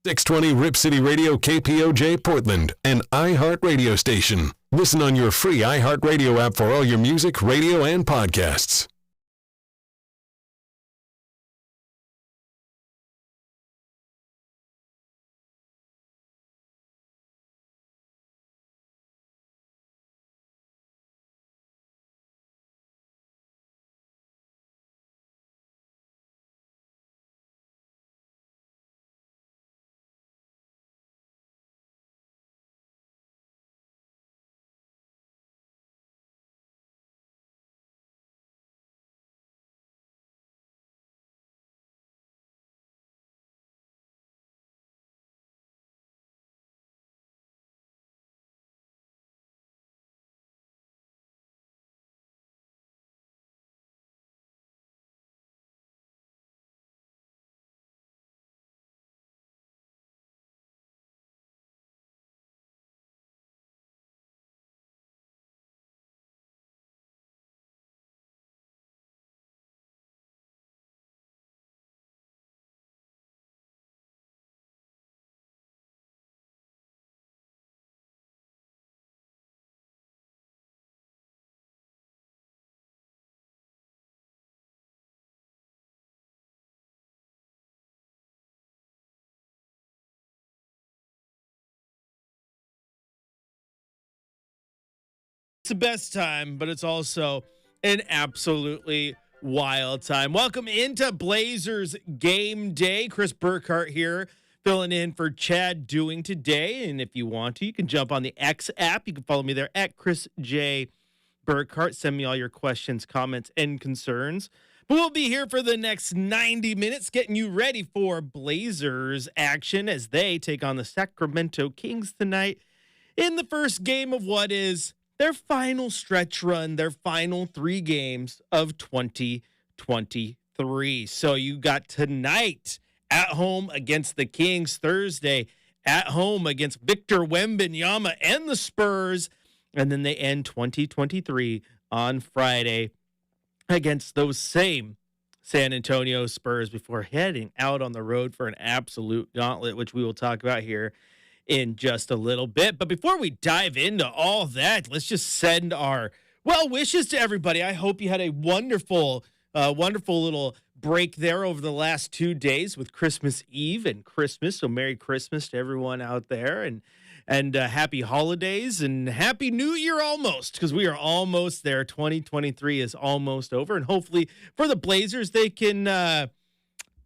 620 Rip City Radio KPOJ Portland, an iHeart radio station. Listen on your free iHeart radio app for all your music, radio, and podcasts. It's the best time, but it's also an absolutely wild time. Welcome into Blazers Game Day. Chris Burkhardt here, filling in for Chad Doing today. And if you want to, you can jump on the X app. You can follow me there at Chris J. Burkhardt. Send me all your questions, comments, and concerns. But we'll be here for the next 90 minutes, getting you ready for Blazers action as they take on the Sacramento Kings tonight in the first game of what is their final stretch run, their final 3 games of 2023. So you got tonight at home against the Kings, Thursday at home against Victor Wembanyama and the Spurs, and then they end 2023 on Friday against those same San Antonio Spurs before heading out on the road for an absolute gauntlet, which we will talk about here in just a little bit. But before we dive into all that, let's just send our well wishes to everybody. I hope you had a wonderful little break there over the last 2 days with Christmas Eve and Christmas. So Merry Christmas to everyone out there, and happy holidays and happy New Year almost, because we are almost there. 2023 is almost over, and hopefully for the Blazers, they can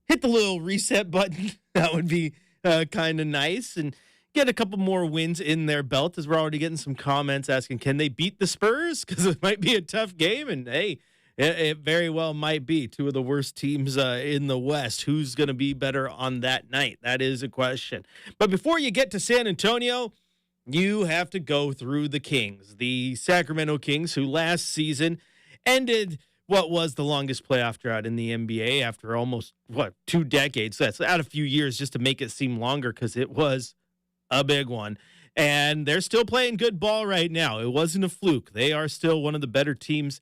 hit the little reset button. That would be kind of nice, and get a couple more wins in their belt, as we're already getting some comments asking, can they beat the Spurs? Because it might be a tough game, and hey, it very well might be. 2 of the worst teams in the West. Who's going to be better on that night? That is a question. But before you get to San Antonio, you have to go through the Kings, the Sacramento Kings, who last season ended what was the longest playoff drought in the NBA after almost, 2 decades. So that's out a few years just to make it seem longer, because it was a big one. And they're still playing good ball right now. It wasn't a fluke. They are still one of the better teams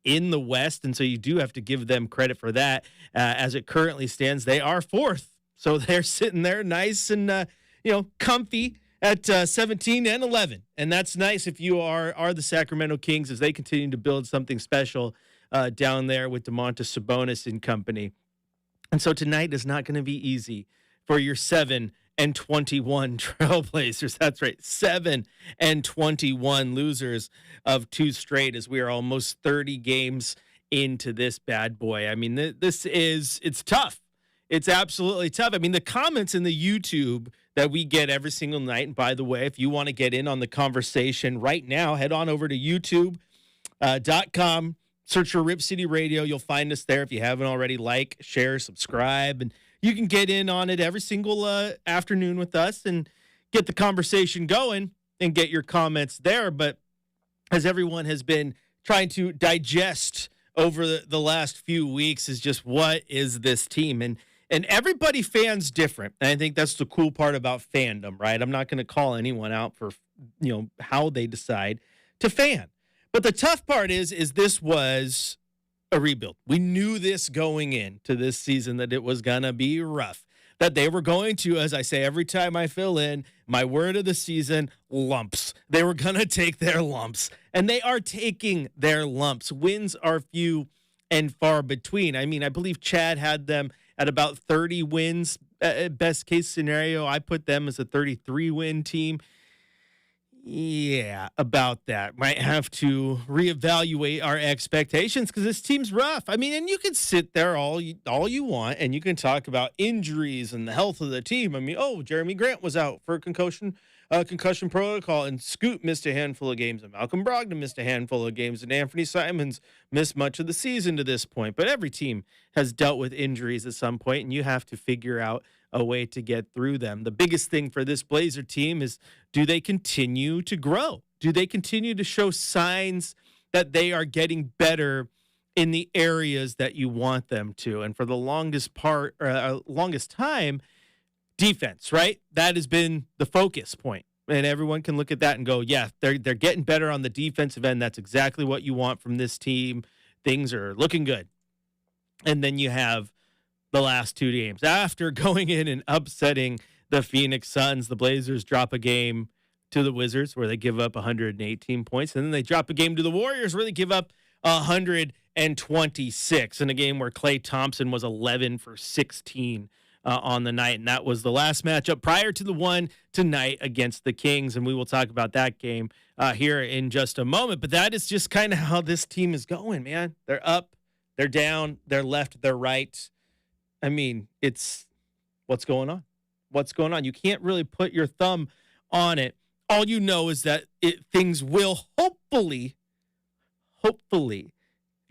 in the West, and so you do have to give them credit for that. As it currently stands, they are 4th. So they're sitting there nice and comfy at 17 and 11. And that's nice if you are the Sacramento Kings, as they continue to build something special down there with Domantas Sabonis and company. And so tonight is not going to be easy for your 7-21 Trailblazers. That's right, 7-21 losers of 2 straight, as we are almost 30 games into this bad boy. I mean, it's tough. It's absolutely tough. I mean, the comments in the YouTube that we get every single night, and by the way, if you want to get in on the conversation right now, head on over to youtube.com, search for Rip City Radio. You'll find us there if you haven't already. Like, share, subscribe, and you can get in on it every single afternoon with us and get the conversation going and get your comments there. But as everyone has been trying to digest over the last few weeks, is just, what is this team? And everybody fans different. And I think that's the cool part about fandom, right? I'm not going to call anyone out for, how they decide to fan. But the tough part is this was a rebuild. We knew this going into this season, that it was going to be rough. that they were going to, as I say every time I fill in, my word of the season, lumps. They were going to take their lumps, and they are taking their lumps. Wins are few and far between. I mean, I believe Chad had them at about 30 wins. Best case scenario, I put them as a 33-win team. Yeah, about that. Might have to reevaluate our expectations because this team's rough. I mean, and you can sit there all you want, and you can talk about injuries and the health of the team. I mean, Jeremy Grant was out for concussion protocol, and Scoot missed a handful of games, and Malcolm Brogdon missed a handful of games, and Anthony Simons missed much of the season to this point. But every team has dealt with injuries at some point, and you have to figure out a way to get through them. The biggest thing for this Blazer team is, do they continue to grow? Do they continue to show signs that they are getting better in the areas that you want them to? And for the longest time, defense, right? That has been the focus point. And everyone can look at that and go, yeah, they're getting better on the defensive end. That's exactly what you want from this team. Things are looking good. And then you have the last two games. After going in and upsetting the Phoenix Suns, the Blazers drop a game to the Wizards where they give up 118 points. And then they drop a game to the Warriors where they give up 126 in a game where Klay Thompson was 11 for 16 on the night. And that was the last matchup prior to the one tonight against the Kings. And we will talk about that game here in just a moment. But that is just kind of how this team is going, man. They're up, they're down, they're left, they're right. I mean, it's what's going on. What's going on? You can't really put your thumb on it. All you know is that things will hopefully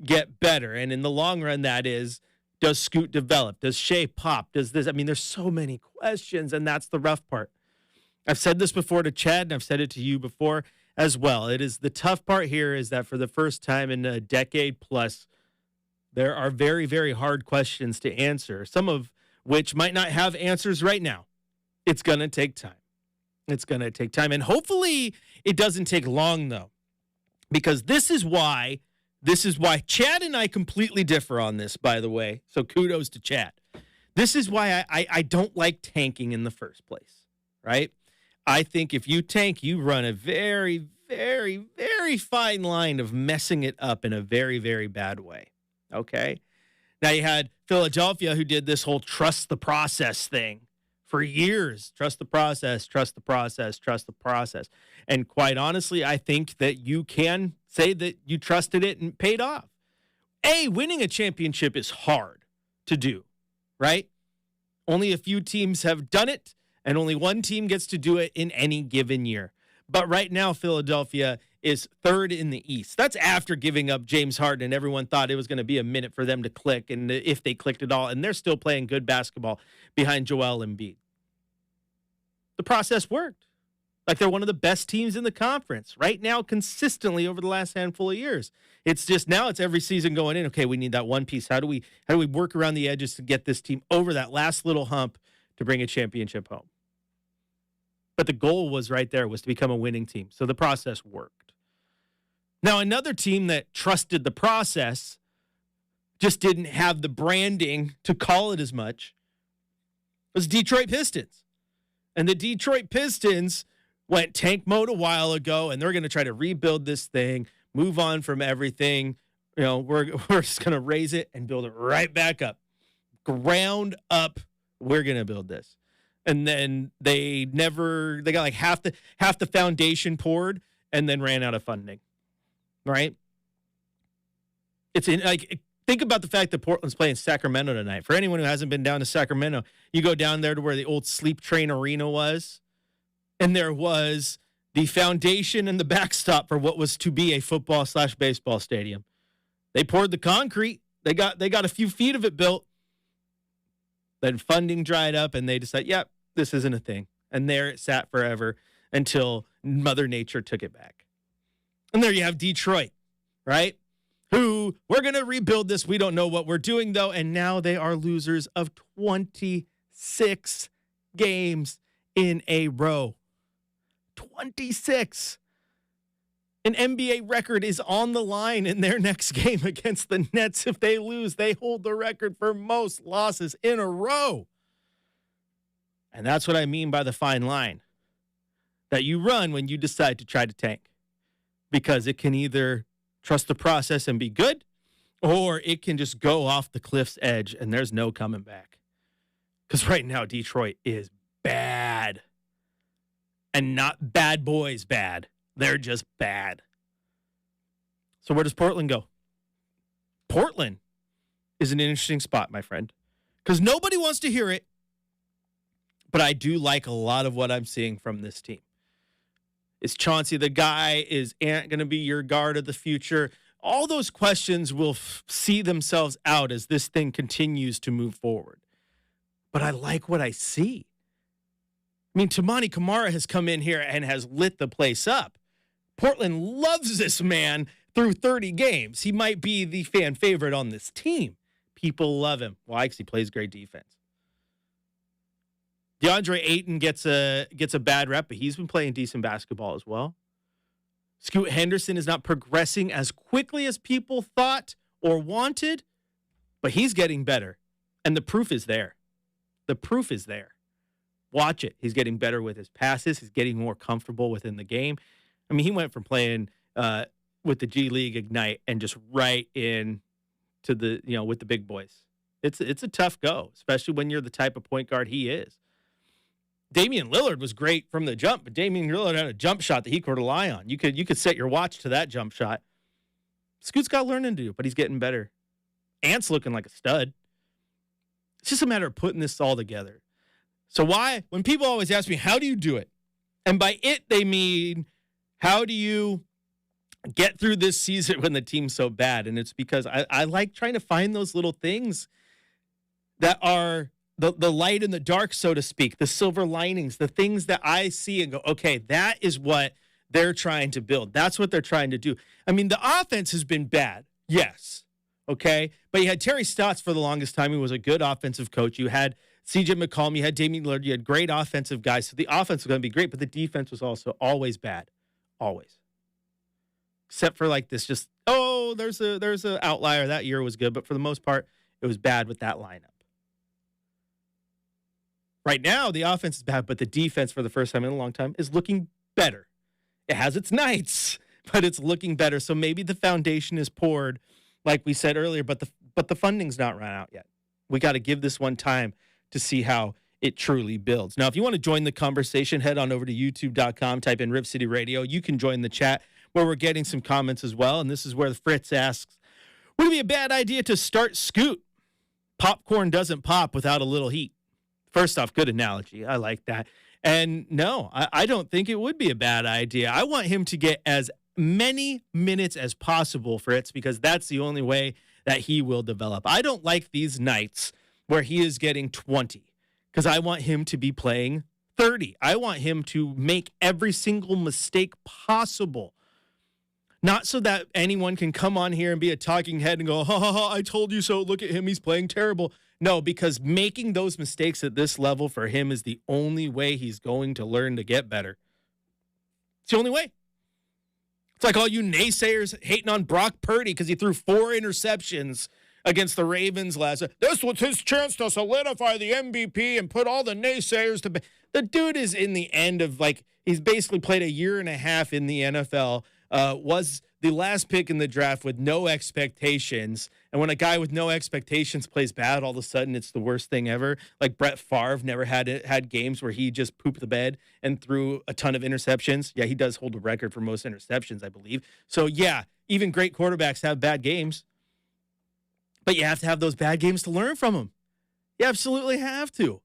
get better. And in the long run, that is, does Scoot develop? Does Shea pop? Does this? I mean, there's so many questions, and that's the rough part. I've said this before to Chad, and I've said it to you before as well. It is the tough part here is that for the first time in a decade plus, there are very, very hard questions to answer, some of which might not have answers right now. It's going to take time. It's going to take time. And hopefully it doesn't take long, though, because this is why Chad and I completely differ on this, by the way. So kudos to Chad. This is why I don't like tanking in the first place, right? I think if you tank, you run a very, very, very fine line of messing it up in a very, very bad way. Okay. Now you had Philadelphia, who did this whole trust the process thing for years. Trust the process, trust the process, trust the process. And quite honestly, I think that you can say that you trusted it and paid off. Winning a championship is hard to do, right? Only a few teams have done it, and only one team gets to do it in any given year. But right now, Philadelphia is third in the East. That's after giving up James Harden, and everyone thought it was going to be a minute for them to click, and if they clicked at all, and they're still playing good basketball behind Joel Embiid. The process worked. Like, they're one of the best teams in the conference right now, consistently over the last handful of years. It's just now it's every season going in. Okay, we need that one piece. How do we work around the edges to get this team over that last little hump to bring a championship home? But the goal was right there, was to become a winning team. So the process worked. Now, another team that trusted the process, just didn't have the branding to call it as much, was Detroit Pistons. And the Detroit Pistons went tank mode a while ago, and they're going to try to rebuild this thing, move on from everything. You know, we're just going to raise it and build it right back up. Ground up, we're going to build this. And then they got like half the foundation poured and then ran out of funding. Right? Think about the fact that Portland's playing Sacramento tonight. For anyone who hasn't been down to Sacramento, you go down there to where the old Sleep Train Arena was, and there was the foundation and the backstop for what was to be a football/baseball stadium. They poured the concrete. They got a few feet of it built. Then funding dried up, and they decided, yep, this isn't a thing. And there it sat forever until Mother Nature took it back. And there you have Detroit, right? Who, we're going to rebuild this. We don't know what we're doing, though. And now they are losers of 26 games in a row. 26. An NBA record is on the line in their next game against the Nets. If they lose, they hold the record for most losses in a row. And that's what I mean by the fine line that you run when you decide to try to tank. Because it can either trust the process and be good, or it can just go off the cliff's edge and there's no coming back. Because right now, Detroit is bad. And not bad boys bad. They're just bad. So where does Portland go? Portland is an interesting spot, my friend. Because nobody wants to hear it. But I do like a lot of what I'm seeing from this team. Is Chauncey the guy? Is Ant going to be your guard of the future? All those questions will see themselves out as this thing continues to move forward. But I like what I see. I mean, Tamani Kamara has come in here and has lit the place up. Portland loves this man through 30 games. He might be the fan favorite on this team. People love him. Why? Because he plays great defense. DeAndre Ayton gets a bad rep, but he's been playing decent basketball as well. Scoot Henderson is not progressing as quickly as people thought or wanted, but he's getting better. And the proof is there. The proof is there. Watch it. He's getting better with his passes. He's getting more comfortable within the game. I mean, he went from playing with the G League Ignite and just right in to the, with the big boys. It's a tough go, especially when you're the type of point guard he is. Damian Lillard was great from the jump, but Damian Lillard had a jump shot that he could rely on. You could set your watch to that jump shot. Scoot's got learning to do, but he's getting better. Ant's looking like a stud. It's just a matter of putting this all together. So when people always ask me, how do you do it? And by it, they mean, how do you get through this season when the team's so bad? And it's because I like trying to find those little things that are the light in the dark, so to speak, the silver linings, the things that I see and go, okay, that is what they're trying to build. That's what they're trying to do. I mean, the offense has been bad. Yes. Okay. But you had Terry Stotts for the longest time. He was a good offensive coach. You had CJ McCollum. You had Damian Lillard. You had great offensive guys. So the offense was going to be great, but the defense was also always bad. Always. Except for like this, just, there's a outlier. That year was good, but for the most part, it was bad with that lineup. Right now, the offense is bad, but the defense, for the first time in a long time, is looking better. It has its nights, but it's looking better. So maybe the foundation is poured, like we said earlier, but the funding's not run out yet. We got to give this one time to see how it truly builds. Now, if you want to join the conversation, head on over to youtube.com, type in Rip City Radio. You can join the chat where we're getting some comments as well. And this is where Fritz asks, would it be a bad idea to start Scoot? Popcorn doesn't pop without a little heat. First off, good analogy. I like that. And no, I don't think it would be a bad idea. I want him to get as many minutes as possible, Fritz, because that's the only way that he will develop. I don't like these nights where he is getting 20 because I want him to be playing 30. I want him to make every single mistake possible. Not so that anyone can come on here and be a talking head and go, I told you so. Look at him. He's playing terrible. No, because making those mistakes at this level for him is the only way he's going to learn to get better. It's the only way. It's like all you naysayers hating on Brock Purdy because he threw 4 interceptions against the Ravens last night. This was his chance to solidify the MVP and put all the naysayers to bed. The dude is in the end of, he's basically played a year and a half in the NFL, was the last pick in the draft with no expectations. And when a guy with no expectations plays bad, all of a sudden it's the worst thing ever. Like Brett Favre never had games where he just pooped the bed and threw a ton of interceptions. Yeah, he does hold a record for most interceptions, I believe. So, yeah, even great quarterbacks have bad games. But you have to have those bad games to learn from them. You absolutely have to.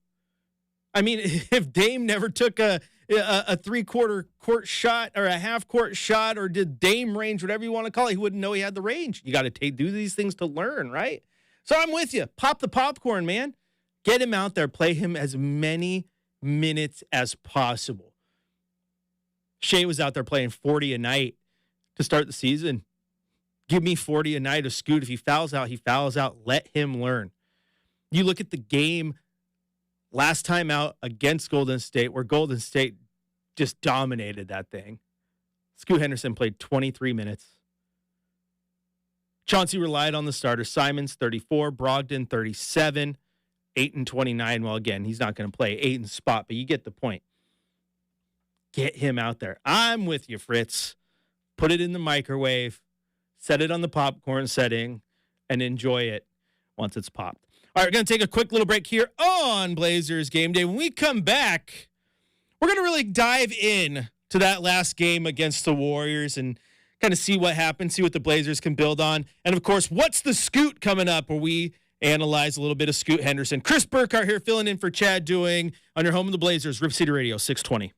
I mean, if Dame never took a 3/4 court shot or a half court shot or did Dame range, whatever you want to call it, he wouldn't know he had the range. You got to do these things to learn, right? So I'm with you. Pop the popcorn, man. Get him out there. Play him as many minutes as possible. Shea was out there playing 40 a night to start the season. Give me 40 a night of Scoot. If he fouls out, he fouls out. Let him learn. You look at the game last time out against Golden State, where Golden State just dominated that thing. Scoot Henderson played 23 minutes. Chauncey relied on the starter. Simons, 34. Brogdon, 37. 8-29. Well, again, he's not going to play 8 in spot, but you get the point. Get him out there. I'm with you, Fritz. Put it in the microwave, set it on the popcorn setting, and enjoy it once it's popped. All right, we're going to take a quick little break here on Blazers Game Day. When we come back, we're going to really dive in to that last game against the Warriors and kind of see what happened, see what the Blazers can build on. And, of course, what's the Scoot coming up, where we analyze a little bit of Scoot Henderson. Chris Burkhardt here filling in for Chad Doing on your home of the Blazers, Rip City Radio 620.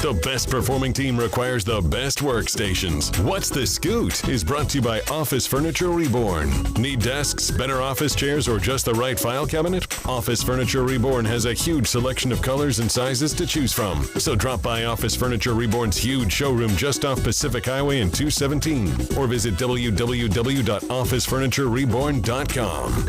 The best performing team requires the best workstations. What's the Scoot is brought to you by Office Furniture Reborn. Need desks, better office chairs, or just the right file cabinet? Office Furniture Reborn has a huge selection of colors and sizes to choose from. So drop by Office Furniture Reborn's huge showroom just off Pacific Highway in 217 or visit www.officefurniturereborn.com.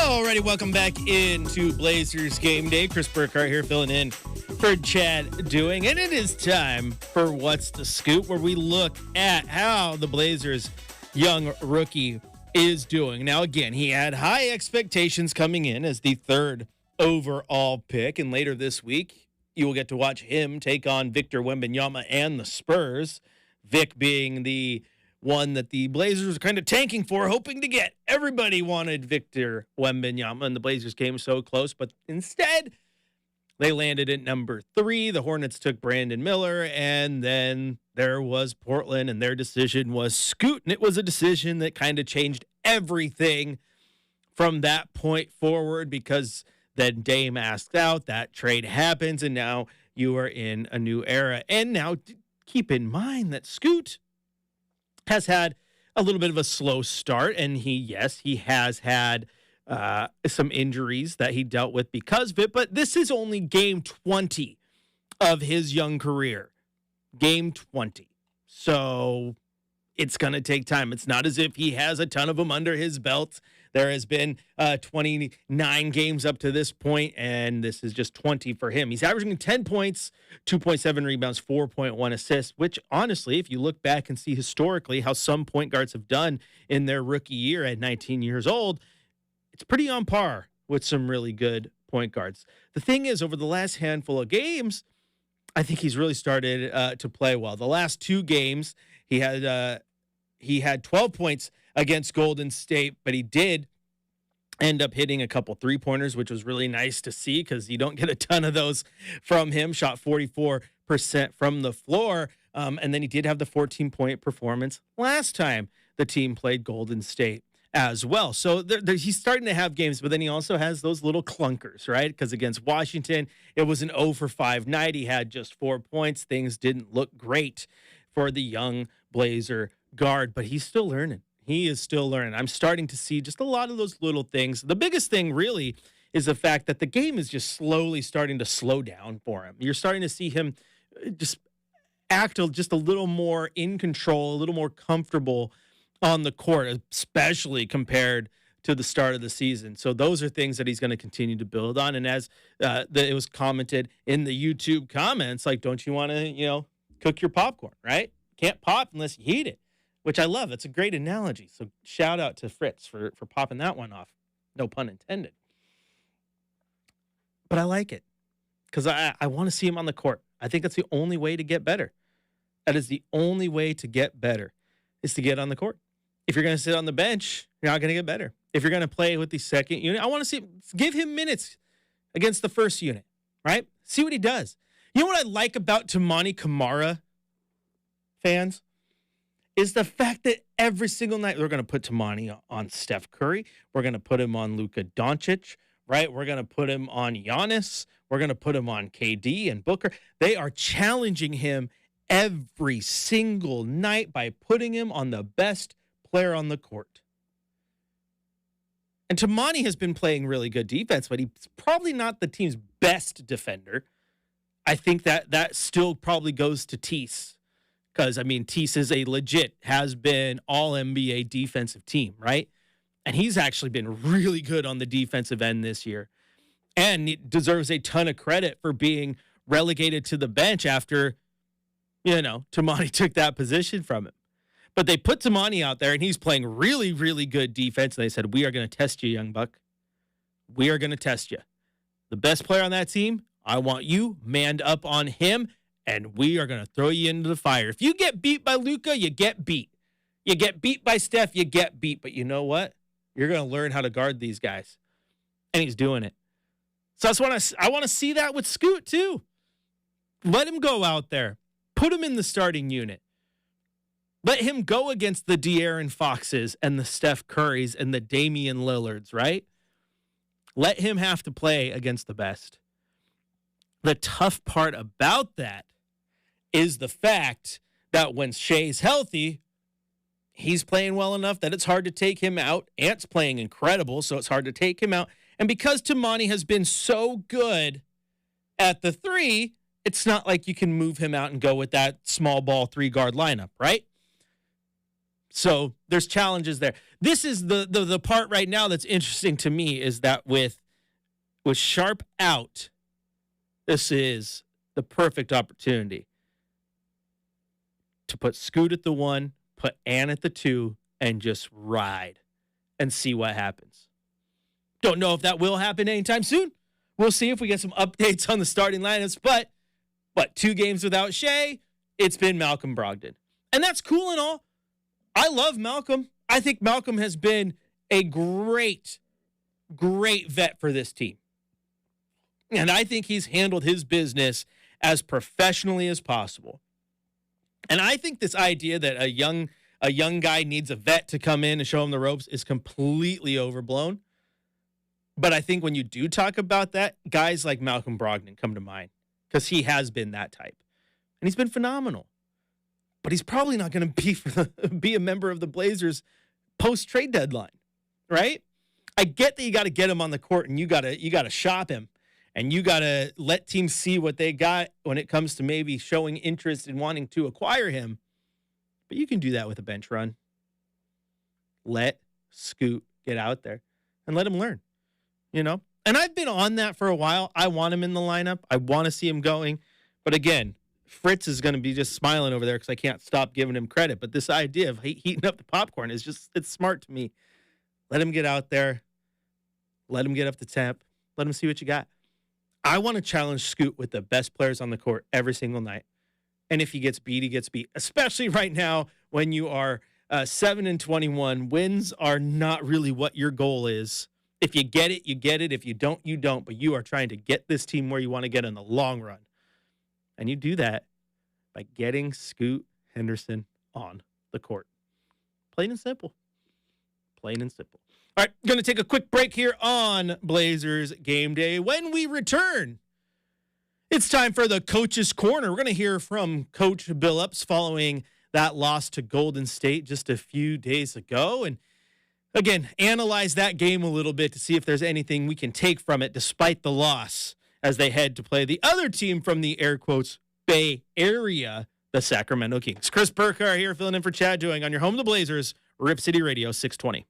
Alrighty, welcome back into Blazers Game Day. Chris Burkhardt here filling in for Chad Doing. And it is time for What's the Scoop, where we look at how the Blazers' young rookie is doing. Now, again, he had high expectations coming in as the third overall pick. And later this week, you will get to watch him take on Victor Wembanyama and the Spurs. Vic being the one that the Blazers were kind of tanking for, hoping to get. Everybody wanted Victor Wembanyama, and the Blazers came so close, but instead, they landed at number 3. The Hornets took Brandon Miller, and then there was Portland, and their decision was Scoot, and it was a decision that kind of changed everything from that point forward, because then Dame asked out, that trade happens, and now you are in a new era. And now, keep in mind that Scoot has had a little bit of a slow start, and he has had some injuries that he dealt with because of it, but this is only game 20 of his young career. Game 20. So it's going to take time. It's not as if he has a ton of them under his belt. There has been 29 games up to this point, and this is just 20 for him. He's averaging 10 points, 2.7 rebounds, 4.1 assists, which honestly, if you look back and see historically how some point guards have done in their rookie year at 19 years old, it's pretty on par with some really good point guards. The thing is, over the last handful of games, I think he's really started to play well. The last 2 games, he had 12 points against Golden State, but he did end up hitting a couple 3-pointers, which was really nice to see because you don't get a ton of those from him. Shot 44% from the floor, and then he did have the 14-point performance last time the team played Golden State as well. So he's starting to have games, but then he also has those little clunkers, right? Because against Washington, it was an 0 for 5 night. He had just 4 points. Things didn't look great for the young Blazer guard, but he's still learning. He is still learning. I'm starting to see just a lot of those little things. The biggest thing really is the fact that the game is just slowly starting to slow down for him. You're starting to see him just act just a little more in control, a little more comfortable on the court, especially compared to the start of the season. So those are things that he's going to continue to build on. And as it was commented in the YouTube comments, like, don't you want to, cook your popcorn, right? Can't pop unless you heat it, which I love. It's a great analogy. So shout out to Fritz for popping that one off. No pun intended. But I like it because I want to see him on the court. I think that's the only way to get better. That is the only way to get better, is to get on the court. If you're going to sit on the bench, you're not going to get better. If you're going to play with the second unit, I want to give him minutes against the first unit, right? See what he does. You know what I like about Toumani Camara, fans, is the fact that every single night we're going to put Toumani on Steph Curry. We're going to put him on Luka Doncic, right? We're going to put him on Giannis. We're going to put him on KD and Booker. They are challenging him every single night by putting him on the best player on the court. And Toumani has been playing really good defense, but he's probably not the team's best defender. I think that still probably goes to Tease. Because, Tease is a has been all-NBA defensive team, right? And he's actually been really good on the defensive end this year. And he deserves a ton of credit for being relegated to the bench after, Toumani took that position from him. But they put Toumani out there, and he's playing really, really good defense. And they said, we are going to test you, young buck. We are going to test you. The best player on that team, I want you manned up on him, and we are going to throw you into the fire. If you get beat by Luka, you get beat. You get beat by Steph, you get beat. But you know what? You're going to learn how to guard these guys. And he's doing it. So I want to see that with Scoot, too. Let him go out there. Put him in the starting unit. Let him go against the De'Aaron Foxes and the Steph Currys and the Damian Lillards, right? Let him have to play against the best. The tough part about that is the fact that when Shea's healthy, he's playing well enough that it's hard to take him out. Ant's playing incredible, so it's hard to take him out. And because Toumani has been so good at the 3, it's not like you can move him out and go with that small ball 3-guard lineup, right? So there's challenges there. This is the part right now that's interesting to me is that with Sharp out, this is the perfect opportunity to put Scoot at the 1, put Ann at the 2, and just ride and see what happens. Don't know if that will happen anytime soon. We'll see if we get some updates on the starting lineups. But 2 games without Shea, it's been Malcolm Brogdon. And that's cool and all. I love Malcolm. I think Malcolm has been a great vet for this team. And I think he's handled his business as professionally as possible. And I think this idea that a young guy needs a vet to come in and show him the ropes is completely overblown. But I think when you do talk about that, guys like Malcolm Brogdon come to mind because he has been that type. And he's been phenomenal. But he's probably not going to be a member of the Blazers post-trade deadline, right? I get that you got to get him on the court and you got to shop him and you got to let teams see what they got when it comes to maybe showing interest in wanting to acquire him. But you can do that with a bench run. Let Scoot get out there and let him learn. And I've been on that for a while. I want him in the lineup. I want to see him going. But again, Fritz is going to be just smiling over there because I can't stop giving him credit. But this idea of heating up the popcorn is it's smart to me. Let him get out there. Let him get up the temp. Let him see what you got. I want to challenge Scoot with the best players on the court every single night. And if he gets beat, he gets beat. Especially right now when you are 7-21. Wins are not really what your goal is. If you get it, you get it. If you don't, you don't. But you are trying to get this team where you want to get in the long run. And you do that by getting Scoot Henderson on the court. Plain and simple. Plain and simple. All right, going to take a quick break here on Blazers Game Day. When we return, it's time for the Coach's Corner. We're going to hear from Coach Billups following that loss to Golden State just a few days ago. And again, analyze that game a little bit to see if there's anything we can take from it despite the loss as they head to play the other team from the air quotes Bay Area, the Sacramento Kings. Chris Burkhardt here filling in for Chad Doing on your home of the Blazers, Rip City Radio 620.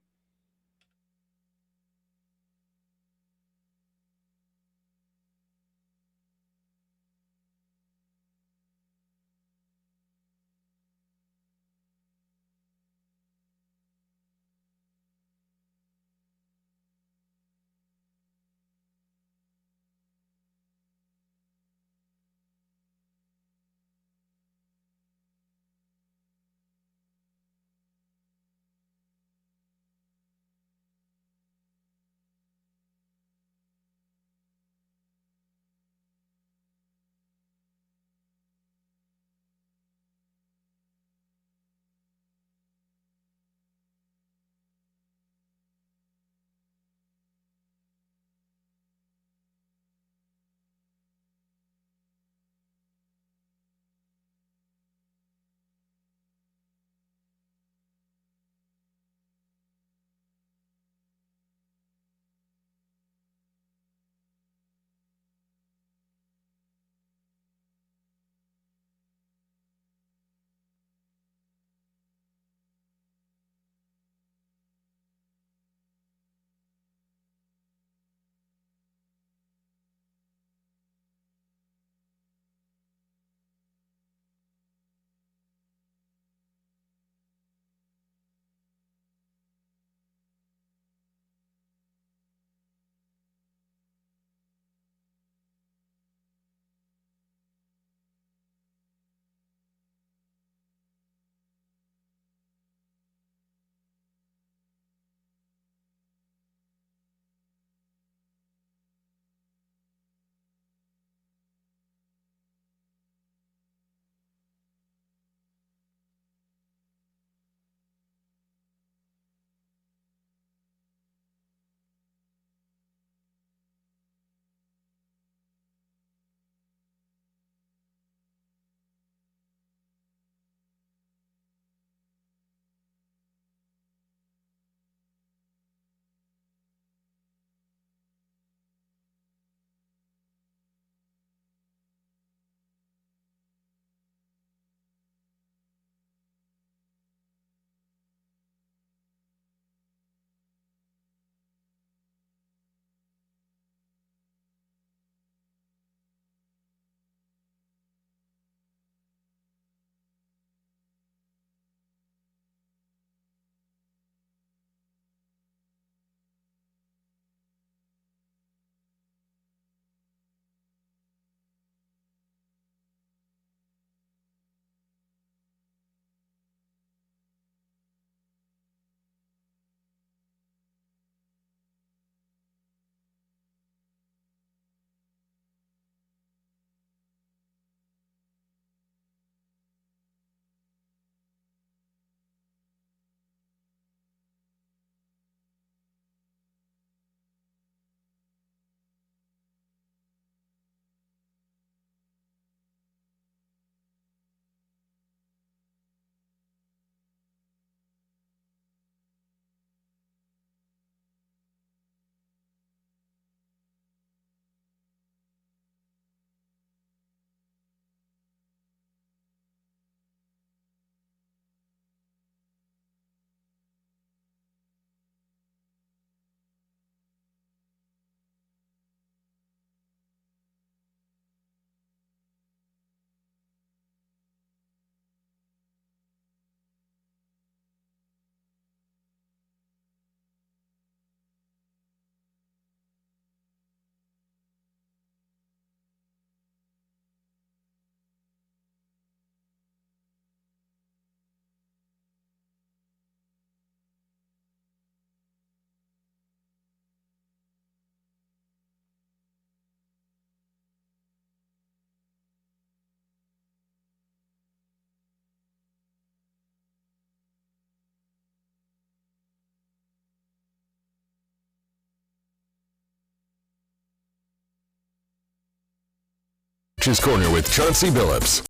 Coach's Corner with Chauncey Billups.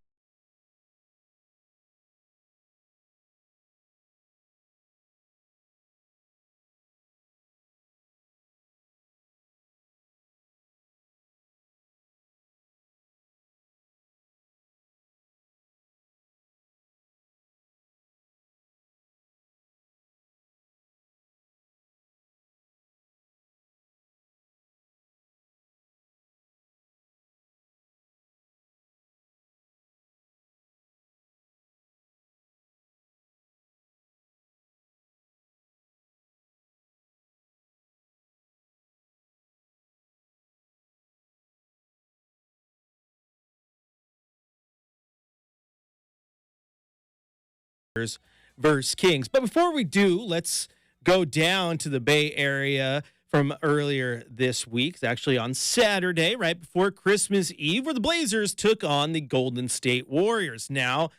Versus Kings. But before we do, let's go down to the Bay Area from earlier this week. It's actually on Saturday, right before Christmas Eve, where the Blazers took on the Golden State Warriors. Now,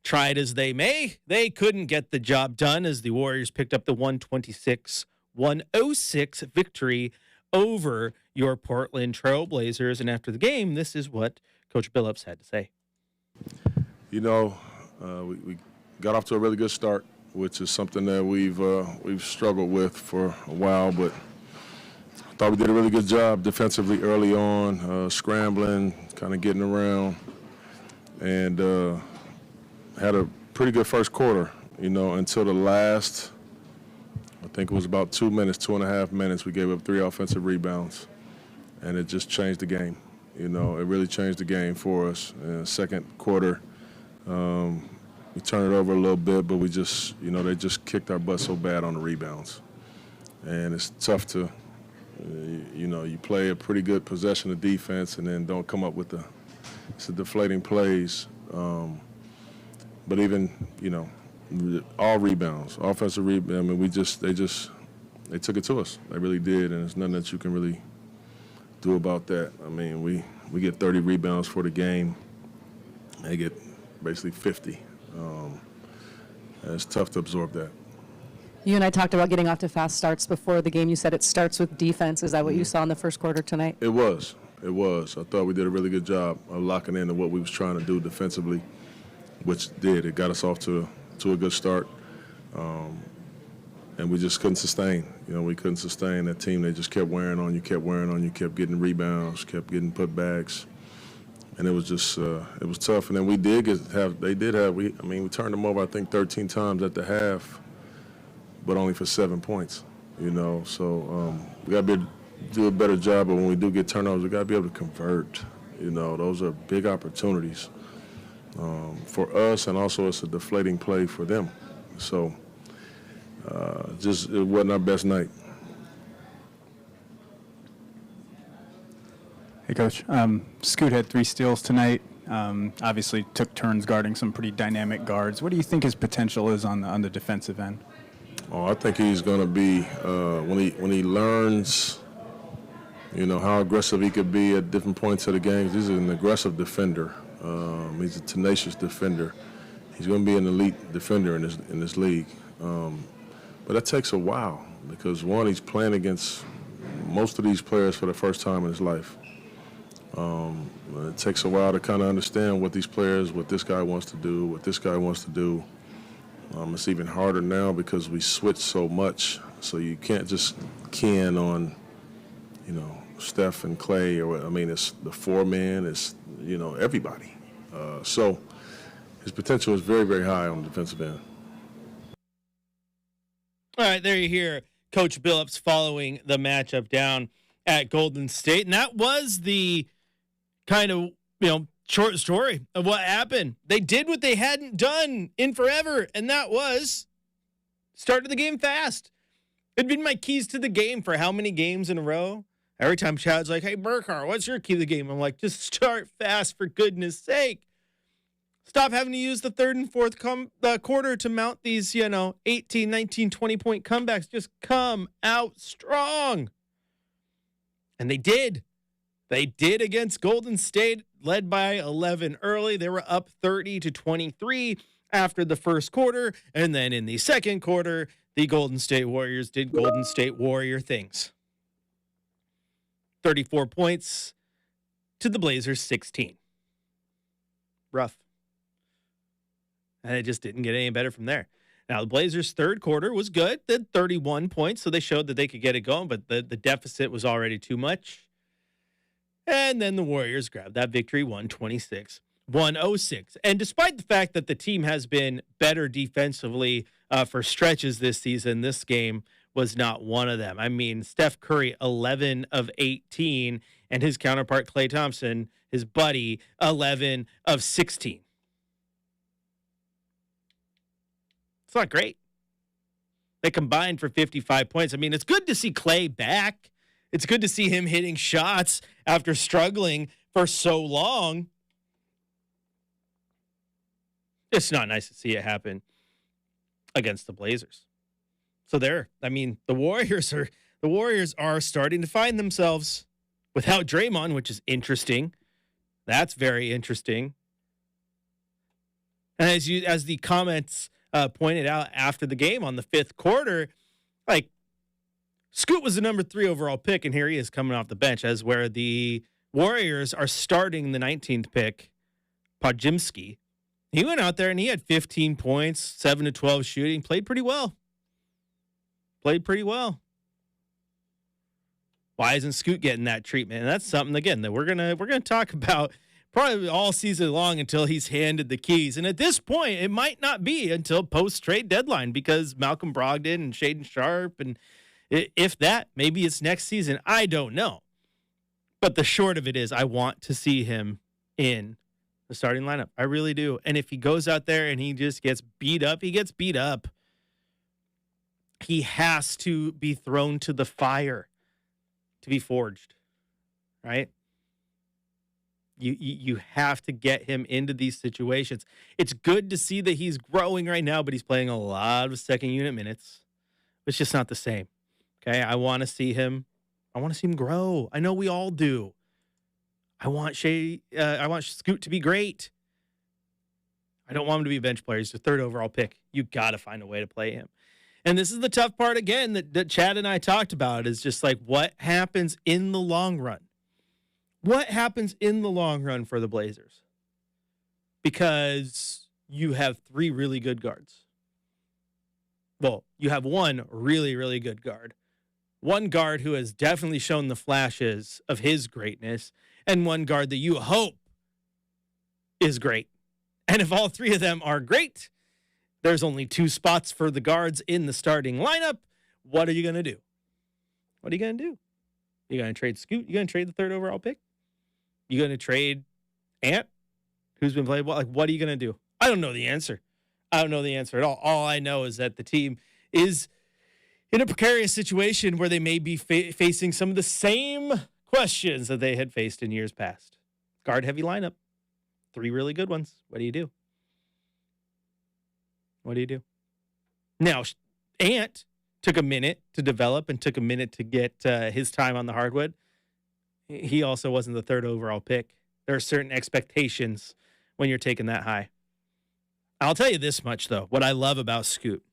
tried as they may, they couldn't get the job done as the Warriors picked up the 126-106 victory over your Portland Trail Blazers. And after the game, this is what Coach Billups had to say. You know, we got off to a really good start, which is something that we've struggled with for a while, but I thought we did a really good job defensively early on, scrambling, kind of getting around, and had a pretty good first quarter, you know, until the last, I think it was about 2.5 minutes, we gave up 3 offensive rebounds, and it just changed the game. You know, it really changed the game for us. In the second quarter, we turned it over a little bit, but we just, you know, they just kicked our butt so bad on the rebounds. And it's tough to, you know, you play a pretty good possession of defense and then don't come up with the deflating plays. But even, you know, all rebounds, offensive rebounds, I mean, they took it to us. They really did, and there's nothing that you can really do about that. I mean, we get 30 rebounds for the game. They get basically 50. And it's tough to absorb that. You and I talked about getting off to fast starts before the game. You said it starts with defense. Is that what you saw in the first quarter tonight? It was. I thought we did a really good job of locking into what we was trying to do defensively, which did. It got us off to a good start. And we just couldn't sustain. You know, we couldn't sustain that team. They just kept wearing on you, kept getting rebounds, kept getting putbacks. And it was just, it was tough. And then we did we turned them over, I think, 13 times at the half, but only for 7 points, you know. So we got to do a better job, but when we do get turnovers, we got to be able to convert. You know, those are big opportunities for us, and also it's a deflating play for them. So it wasn't our best night. Hey, Coach. Scoot had 3 steals tonight. Obviously took turns guarding some pretty dynamic guards. What do you think his potential is on the defensive end? Oh, I think he's going to be, when he learns, you know, how aggressive he could be at different points of the game. He's an aggressive defender. He's a tenacious defender. He's going to be an elite defender in this league. But that takes a while because, one, he's playing against most of these players for the first time in his life. It takes a while to kind of understand what this guy wants to do, what this guy wants to do. It's even harder now because we switch so much, so you can't just key in on, you know, Steph and Clay, it's the 4-man, it's, you know, everybody. So his potential is very, very high on the defensive end. All right, there you hear Coach Billups following the matchup down at Golden State. And that was the kind of, you know, short story of what happened. They did what they hadn't done in forever, and that was started the game fast. It'd been my keys to the game for how many games in a row? Every time Chad's like, hey, Burkhardt, what's your key to the game? I'm like, just start fast for goodness sake. Stop having to use the third and fourth quarter to mount these, 18, 19, 20-point comebacks. Just come out strong. And they did. They did against Golden State, led by 11 early. They were up 30-23 after the first quarter. And then in the second quarter, the Golden State Warriors did Golden State Warrior things. 34 points to the Blazers 16. rough. And it just didn't get any better from there. Now, the Blazers' third quarter was good. They had 31 points, so they showed that they could get it going, but the deficit was already too much. And then the Warriors grabbed that victory, 126-106. And despite the fact that the team has been better defensively for stretches this season, this game was not one of them. I mean, Steph Curry, 11 of 18, and his counterpart, Klay Thompson, his buddy, 11 of 16. It's not great. They combined for 55 points. I mean, it's good to see Klay back. It's good to see him hitting shots after struggling for so long. It's not nice to see it happen against the Blazers. So the Warriors are starting to find themselves without Draymond, which is interesting. That's very interesting. And as the comments pointed out after the game on the fifth quarter, like, Scoot was the number 3 overall pick, and here he is coming off the bench, as where the Warriors are starting the 19th pick, Podziemski. He went out there and he had 15 points, 7 to 12 shooting, played pretty well. Why isn't Scoot getting that treatment? And that's something, again, that we're gonna talk about probably all season long until he's handed the keys. And at this point, it might not be until post-trade deadline, because Malcolm Brogdon and Shaedon Sharpe, and if that, maybe it's next season. I don't know. But the short of it is, I want to see him in the starting lineup. I really do. And if he goes out there and he just gets beat up, he gets beat up. He has to be thrown to the fire to be forged, right? You have to get him into these situations. It's good to see that he's growing right now, but he's playing a lot of second unit minutes. It's just not the same. Okay, I want to see him grow. I know we all do. I want Scoot to be great. I don't want him to be a bench player. He's the 3rd overall pick. You got to find a way to play him. And this is the tough part, again, that Chad and I talked about, is just like, what happens in the long run? What happens in the long run for the Blazers? Because you have 3 really good guards. Well, you have one really, really good guard. One guard who has definitely shown the flashes of his greatness, and one guard that you hope is great. And if all 3 of them are great, there's only 2 spots for the guards in the starting lineup. What are you going to do? What are you going to do? You going to trade Scoot? You going to trade the 3rd overall pick? You going to trade Ant, who's been playing well? Like, what are you going to do? I don't know the answer. I don't know the answer at all. All I know is that the team is in a precarious situation where they may be facing some of the same questions that they had faced in years past. Guard-heavy lineup. 3 really good ones. What do you do? What do you do? Now, Ant took a minute to develop and took a minute to get his time on the hardwood. He also wasn't the 3rd overall pick. There are certain expectations when you're taking that high. I'll tell you this much, though. What I love about Scoot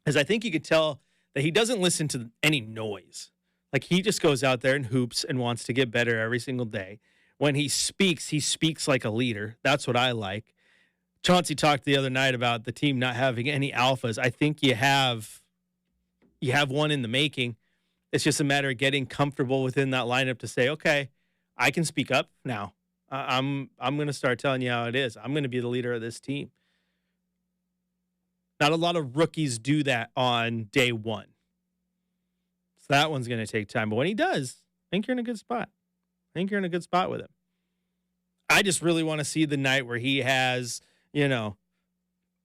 is I think you could tell that he doesn't listen to any noise. Like, he just goes out there and hoops and wants to get better every single day. When he speaks like a leader. That's what I like. Chauncey talked the other night about the team not having any alphas. I think you have one in the making. It's just a matter of getting comfortable within that lineup to say, okay, I can speak up now. I'm going to start telling you how it is. I'm going to be the leader of this team. Not a lot of rookies do that on day one. So that one's going to take time. But when he does, I think you're in a good spot. I think you're in a good spot with him. I just really want to see the night where he has,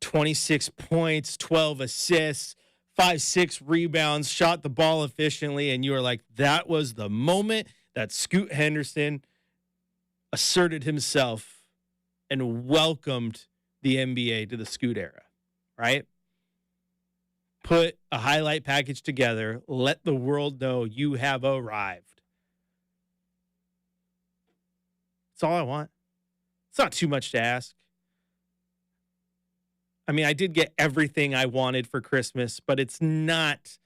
26 points, 12 assists, 5-6 rebounds, shot the ball efficiently, and you are like, that was the moment that Scoot Henderson asserted himself and welcomed the NBA to the Scoot era, right? Put a highlight package together, let the world know you have arrived. That's all I want. It's not too much to ask. I mean, I did get everything I wanted for Christmas, but it's not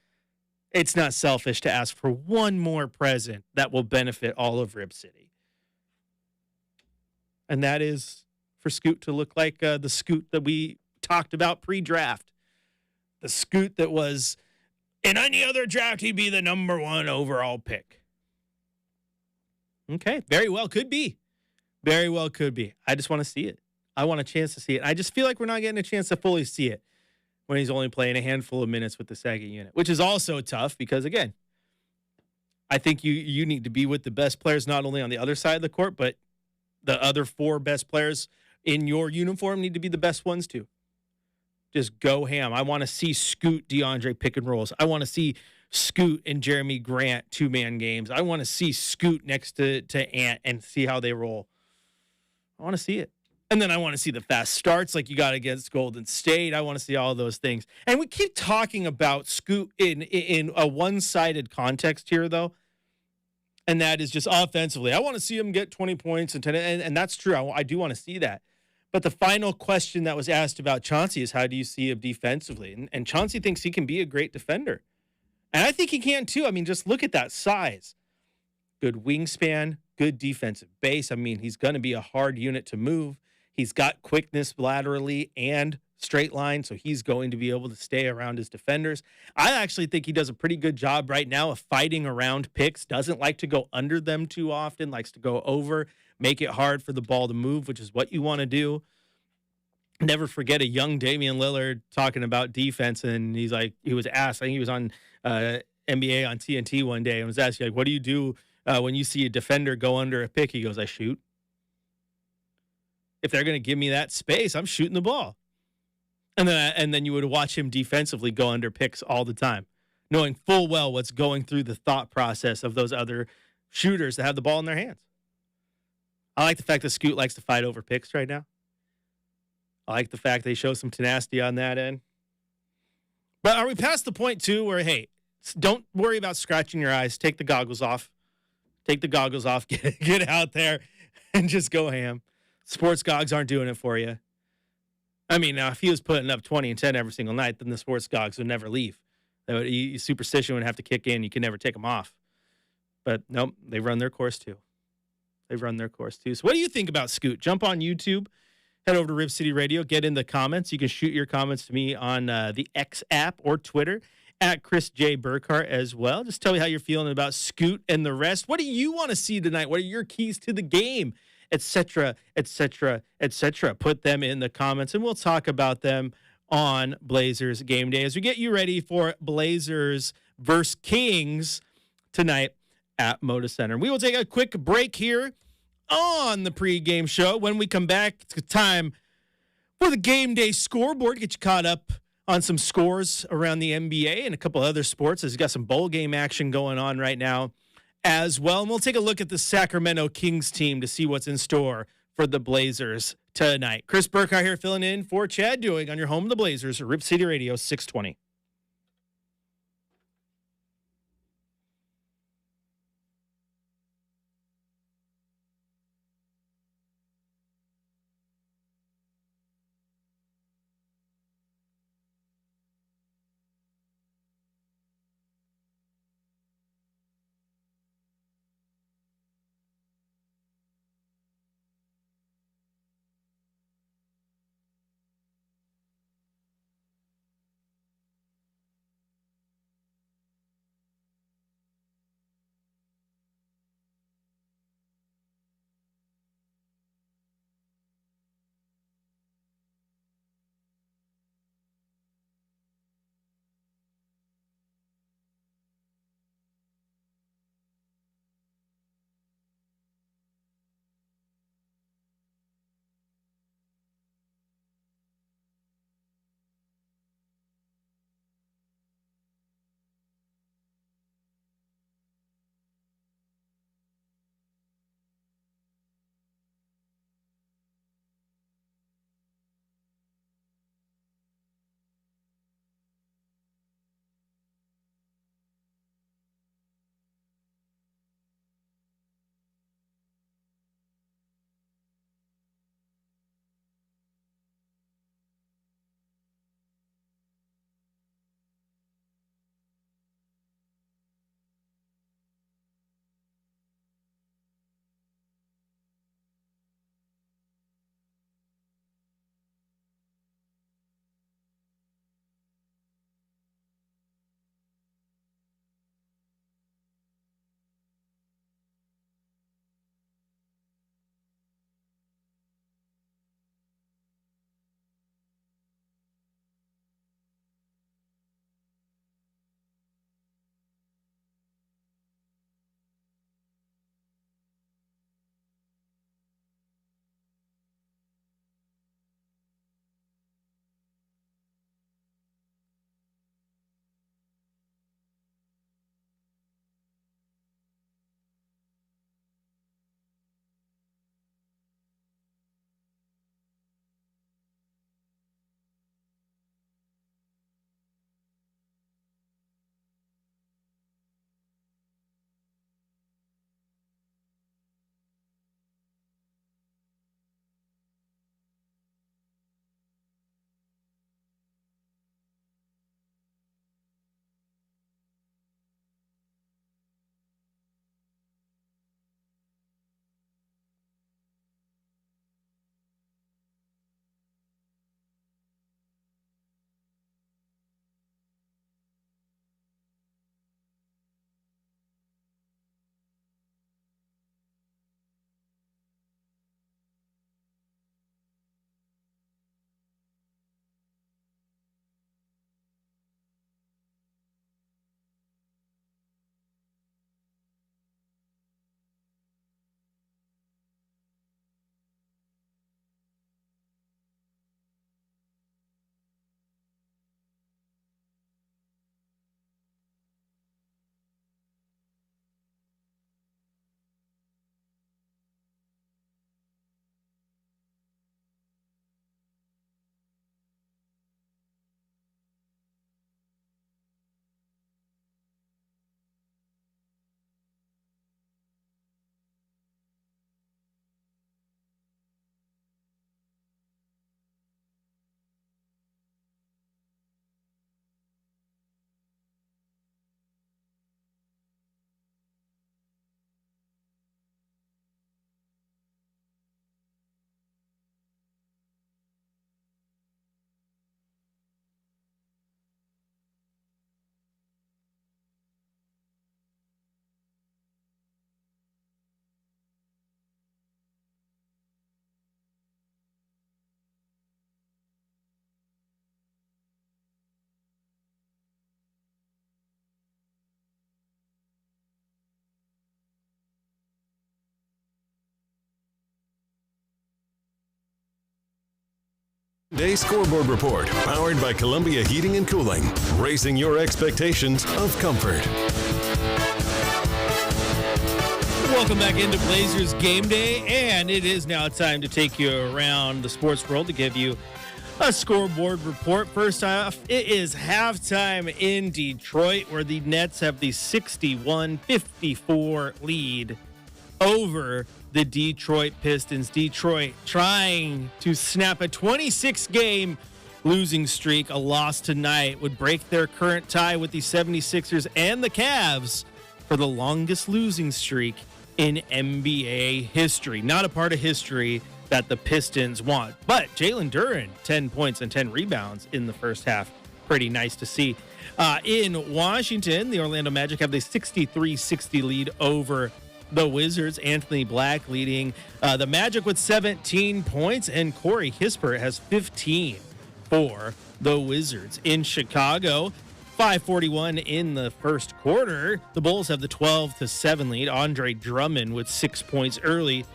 selfish to ask for one more present that will benefit all of Rip City. And that is for for Scoot to look like the Scoot that we talked about pre-draft. The Scoot that was, in any other draft, he'd be the number 1 overall pick. Okay, very well could be. Very well could be. I just want to see it. I want a chance to see it. I just feel like we're not getting a chance to fully see it when he's only playing a handful of minutes with the second unit, which is also tough because, again, I think you need to be with the best players, not only on the other side of the court, but the other 4 best players in your uniform need to be the best ones too. Just go ham. I want to see Scoot DeAndre pick and rolls. I want to see Scoot and Jeremy Grant 2-man games. I want to see Scoot next to Ant and see how they roll. I want to see it. And then I want to see the fast starts like you got against Golden State. I want to see all those things. And we keep talking about Scoot in a one-sided context here, though. And that is just offensively. I want to see him get 20 points and 10. And that's true. I do want to see that. But the final question that was asked about Chauncey is how do you see him defensively? And Chauncey thinks he can be a great defender. And I think he can too. I mean, just look at that size. Good wingspan, good defensive base. I mean, he's going to be a hard unit to move. He's got quickness laterally and straight line, so he's going to be able to stay around his defenders. I actually think he does a pretty good job right now of fighting around picks, doesn't like to go under them too often, likes to go over, make it hard for the ball to move, which is what you want to do. Never forget a young Damian Lillard talking about defense, and he was asked, I think he was on NBA on TNT one day, and was asked, like, what do you do when you see a defender go under a pick? He goes, I shoot. If they're going to give me that space, I'm shooting the ball. And then you would watch him defensively go under picks all the time, knowing full well what's going through the thought process of those other shooters that have the ball in their hands. I like the fact that Scoot likes to fight over picks right now. I like the fact they show some tenacity on that end. But are we past the point, too, where, hey, don't worry about scratching your eyes. Take the goggles off. Take the goggles off. Get out there and just go ham. Sports gogs aren't doing it for you. I mean, now, if he was putting up 20 and 10 every single night, then the sports gogs would never leave. Superstition would have to kick in. You can never take them off. But, nope, they run their course, too. They've run their course, too. So what do you think about Scoot? Jump on YouTube. Head over to Rib City Radio. Get in the comments. You can shoot your comments to me on the X app or Twitter at Chris J. Burkhardt as well. Just tell me how you're feeling about Scoot and the rest. What do you want to see tonight? What are your keys to the game? Etc., etc., etc. Put them in the comments, and we'll talk about them on Blazers Game Day as we get you ready for Blazers versus Kings tonight at Moda Center. We will take a quick break here on the pregame show. When we come back, it's time for the Game Day scoreboard. Get you caught up on some scores around the NBA and a couple other sports as you got some bowl game action going on right now as well. And we'll take a look at the Sacramento Kings team to see what's in store for the Blazers tonight. Chris Burkhardt here filling in for Chad Doing on your home of the Blazers, Rip City Radio 620. Day Scoreboard Report, powered by Columbia Heating and Cooling, raising your expectations of comfort. Welcome back into Blazers Game Day, and it is now time to take you around the sports world to give you a scoreboard report. First off, it is halftime in Detroit, where the Nets have the 61-54 lead over the Detroit Pistons. Detroit trying to snap a 26-game losing streak. A loss tonight would break their current tie with the 76ers and the Cavs for the longest losing streak in NBA history. Not a part of history that the Pistons want. But Jalen Duren, 10 points and 10 rebounds in the first half. Pretty nice to see. In Washington, the Orlando Magic have the 63-60 lead over the Wizards. Anthony Black leading the Magic with 17 points, and Corey Kispert has 15 for the Wizards. In Chicago, 5:41 in the first quarter, the Bulls have the 12-7 lead. Andre Drummond with 6 points early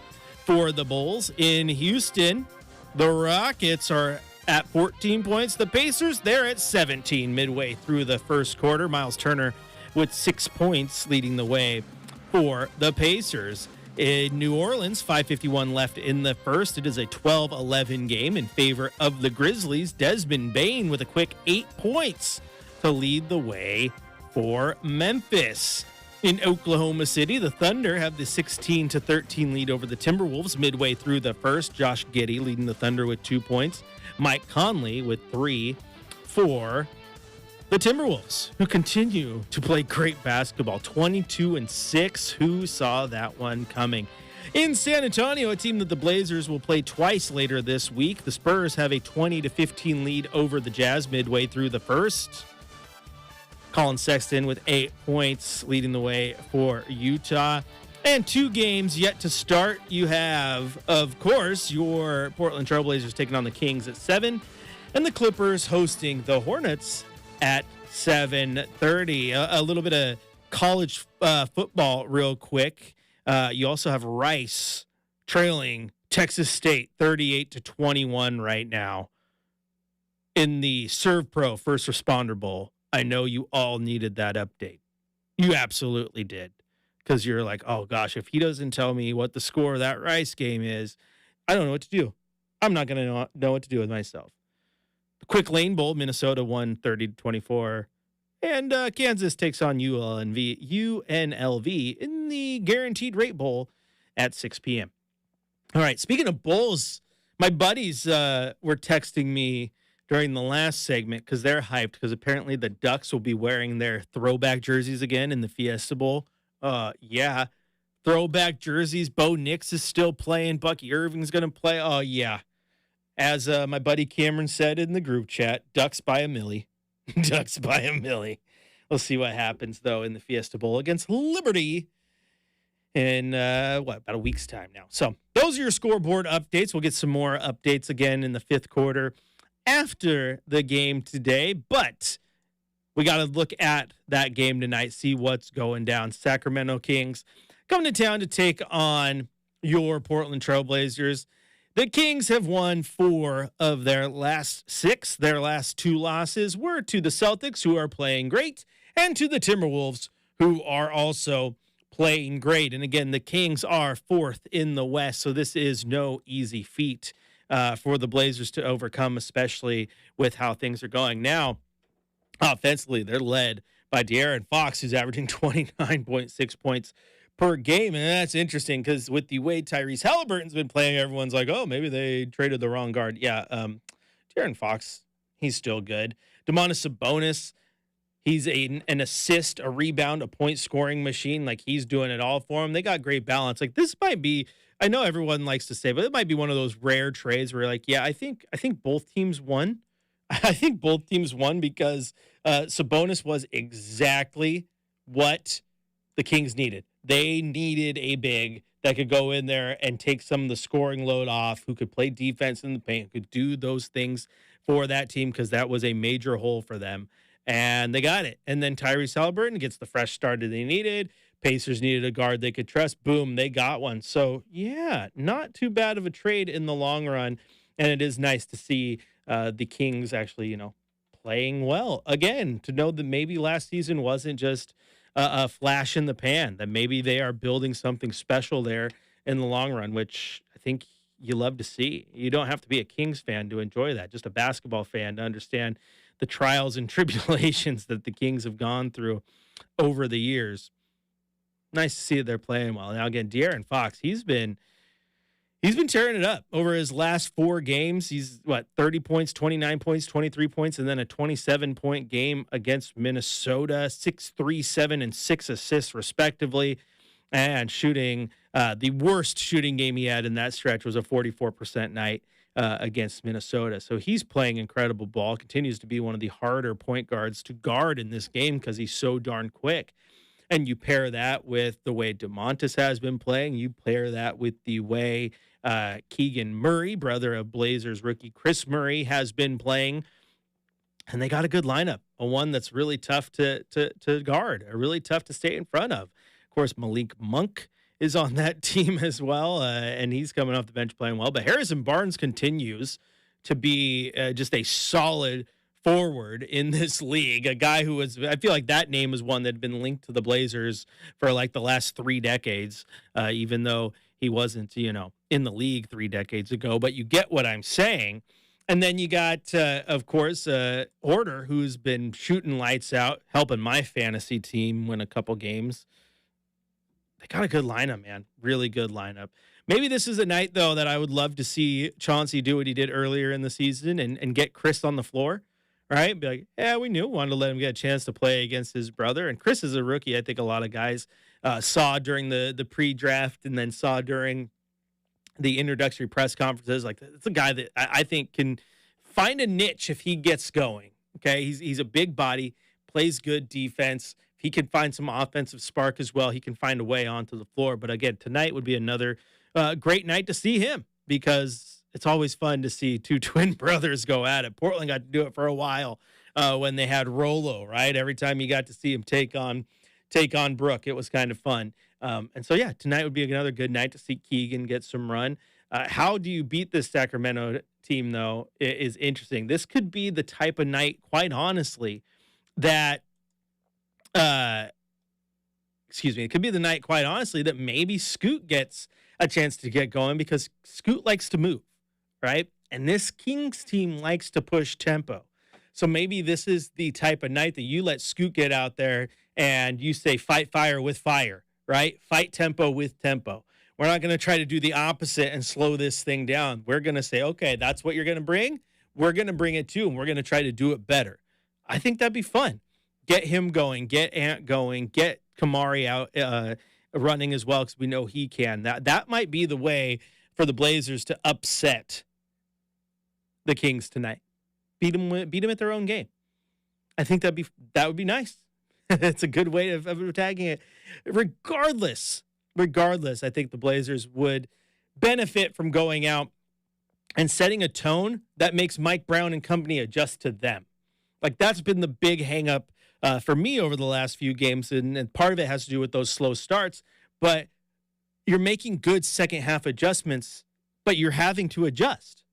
for the Bulls. In Houston, the Rockets are at 14 points. The Pacers, they're at 17 midway through the first quarter. Miles Turner with 6 points leading the way for the Pacers. In New Orleans, 5:51 left in the first. It is a 12-11 game in favor of the Grizzlies. Desmond Bane with a quick 8 points to lead the way for Memphis. In Oklahoma City, the Thunder have the 16-13 lead over the Timberwolves midway through the first. Josh Giddey leading the Thunder with 2 points. Mike Conley with 3 for the Timberwolves, who continue to play great basketball. 22-6. Who saw that one coming? In San Antonio, a team that the Blazers will play twice later this week, the Spurs have a 20-15 lead over the Jazz midway through the first. Colin Sexton with 8 points leading the way for Utah. And 2 games yet to start. You have, of course, your Portland Trailblazers taking on the Kings at 7, and the Clippers hosting the Hornets at 7:30. A little bit of college football real quick. You also have Rice trailing Texas State 38-21 right now in the Serve Pro First Responder Bowl. I know you all needed that update. You absolutely did. Because you're like, oh gosh, if he doesn't tell me what the score of that Rice game is, I don't know what to do. I'm not going to know what to do with myself. The Quick Lane Bowl, Minnesota won 30-24. And Kansas takes on UNLV in the Guaranteed Rate Bowl at 6 p.m. All right, speaking of bowls, my buddies were texting me during the last segment because they're hyped because apparently the Ducks will be wearing their throwback jerseys again in the Fiesta Bowl. Yeah. Throwback jerseys. Bo Nix is still playing. Bucky Irving's going to play. Oh, yeah. As my buddy Cameron said in the group chat, Ducks by a milli. Ducks by a milli. We'll see what happens, though, in the Fiesta Bowl against Liberty in, about a week's time now. So those are your scoreboard updates. We'll get some more updates again in the fifth quarter after the game today. But we got to look at that game tonight, see what's going down. Sacramento Kings coming to town to take on your Portland Trailblazers. The Kings have won 4 of their last 6. Their last 2 losses were to the Celtics, who are playing great, and to the Timberwolves, who are also playing great. And again, the Kings are 4th in the West, so this is no easy feat for the Blazers to overcome, especially with how things are going. Now, offensively, they're led by De'Aaron Fox, who's averaging 29.6 points per game. And that's interesting because with the way Tyrese Halliburton's been playing, everyone's like, oh, maybe they traded the wrong guard. Yeah, De'Aaron Fox, he's still good. Domantas Sabonis, he's an assist, a rebound, a point scoring machine. Like, he's doing it all for him. They got great balance. Like, this might be, I know everyone likes to say, but it might be one of those rare trades where you're like, yeah, I think both teams won. I think both teams won because Sabonis was exactly what the Kings needed. They needed a big that could go in there and take some of the scoring load off, who could play defense in the paint, could do those things for that team because that was a major hole for them. And they got it. And then Tyrese Halliburton gets the fresh start that they needed. Pacers needed a guard they could trust. Boom, they got one. So, yeah, not too bad of a trade in the long run. And it is nice to see the Kings actually, playing well again, to know that maybe last season wasn't just a flash in the pan, that maybe they are building something special there in the long run, which I think you love to see. You don't have to be a Kings fan to enjoy that, just a basketball fan to understand the trials and tribulations that the Kings have gone through over the years. Nice to see that they're playing well. Now again, De'Aaron Fox, He's been tearing it up over his last 4 games. He's 30 points, 29 points, 23 points, and then a 27-point game against Minnesota, 6, 3, 7, and 6 assists respectively, and shooting the worst shooting game he had in that stretch was a 44% night against Minnesota. So he's playing incredible ball, continues to be one of the harder point guards to guard in this game because he's so darn quick. And you pair that with the way DeMontis has been playing. You pair that with the way Keegan Murray, brother of Blazers rookie Chris Murray, has been playing. And they got a good lineup, a one that's really tough to guard, a really tough to stay in front of. Of course, Malik Monk is on that team as well, and he's coming off the bench playing well. But Harrison Barnes continues to be just a solid forward in this league, a guy who was, I feel like that name was one that had been linked to the Blazers for like the last 3 decades, even though he wasn't, in the league 3 decades ago, but you get what I'm saying. And then you got, of course, Order, who's been shooting lights out, helping my fantasy team win a couple games. They got a good lineup, man. Really good lineup. Maybe this is a night, though, that I would love to see Chauncey do what he did earlier in the season and get Chris on the floor. Right? Be like, yeah, we knew, wanted to let him get a chance to play against his brother. And Chris is a rookie. I think a lot of guys saw during the pre-draft and then saw during the introductory press conferences. Like, it's a guy that I think can find a niche if he gets going. Okay, he's a big body, plays good defense. If he can find some offensive spark as well, he can find a way onto the floor. But again, tonight would be another great night to see him, because it's always fun to see 2 twin brothers go at it. Portland got to do it for a while when they had Rolo, right? Every time you got to see him take on Brooke, it was kind of fun. And so, yeah, tonight would be another good night to see Keegan get some run. How do you beat this Sacramento team, though, is interesting. This could be the type of night, quite honestly, that it could be the night, quite honestly, that maybe Scoot gets a chance to get going, because Scoot likes to move, right? And this Kings team likes to push tempo. So maybe this is the type of night that you let Scoot get out there and you say fight fire with fire, right? Fight tempo with tempo. We're not going to try to do the opposite and slow this thing down. We're going to say, okay, that's what you're going to bring. We're going to bring it too, and we're going to try to do it better. I think that'd be fun. Get him going, get Ant going, get Kamari out running as well, because we know he can. That might be the way for the Blazers to upset the Kings tonight. Beat them at their own game. I think that would be nice. It's a good way of attacking it. Regardless, I think the Blazers would benefit from going out and setting a tone that makes Mike Brown and company adjust to them. Like, that's been the big hang-up for me over the last few games, and part of it has to do with those slow starts. But you're making good second-half adjustments, but you're having to adjust.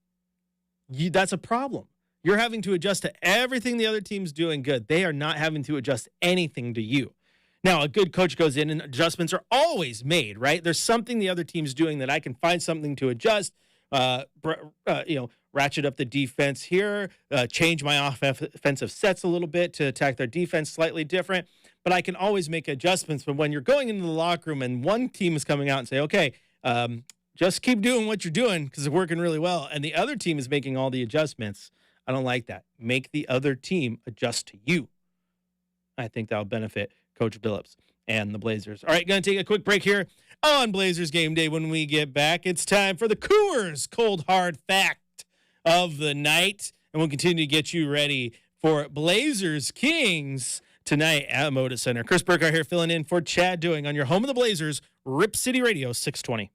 That's a problem. You're having to adjust to everything the other team's doing good. They are not having to adjust anything to you. Now, a good coach goes in and adjustments are always made, right? There's something the other team's doing that I can find something to adjust, ratchet up the defense here, change my offensive sets a little bit to attack their defense slightly different. But I can always make adjustments. But when you're going into the locker room and one team is coming out and say, okay, just keep doing what you're doing because it's working really well, and the other team is making all the adjustments, I don't like that. Make the other team adjust to you. I think that'll benefit Coach Billups and the Blazers. All right, going to take a quick break here on Blazers Game Day. When we get back, it's time for the Coors Cold Hard Fact of the night, and we'll continue to get you ready for Blazers Kings tonight at Moda Center. Chris Burkhardt here, filling in for Chad Doing on your home of the Blazers, Rip City Radio 620.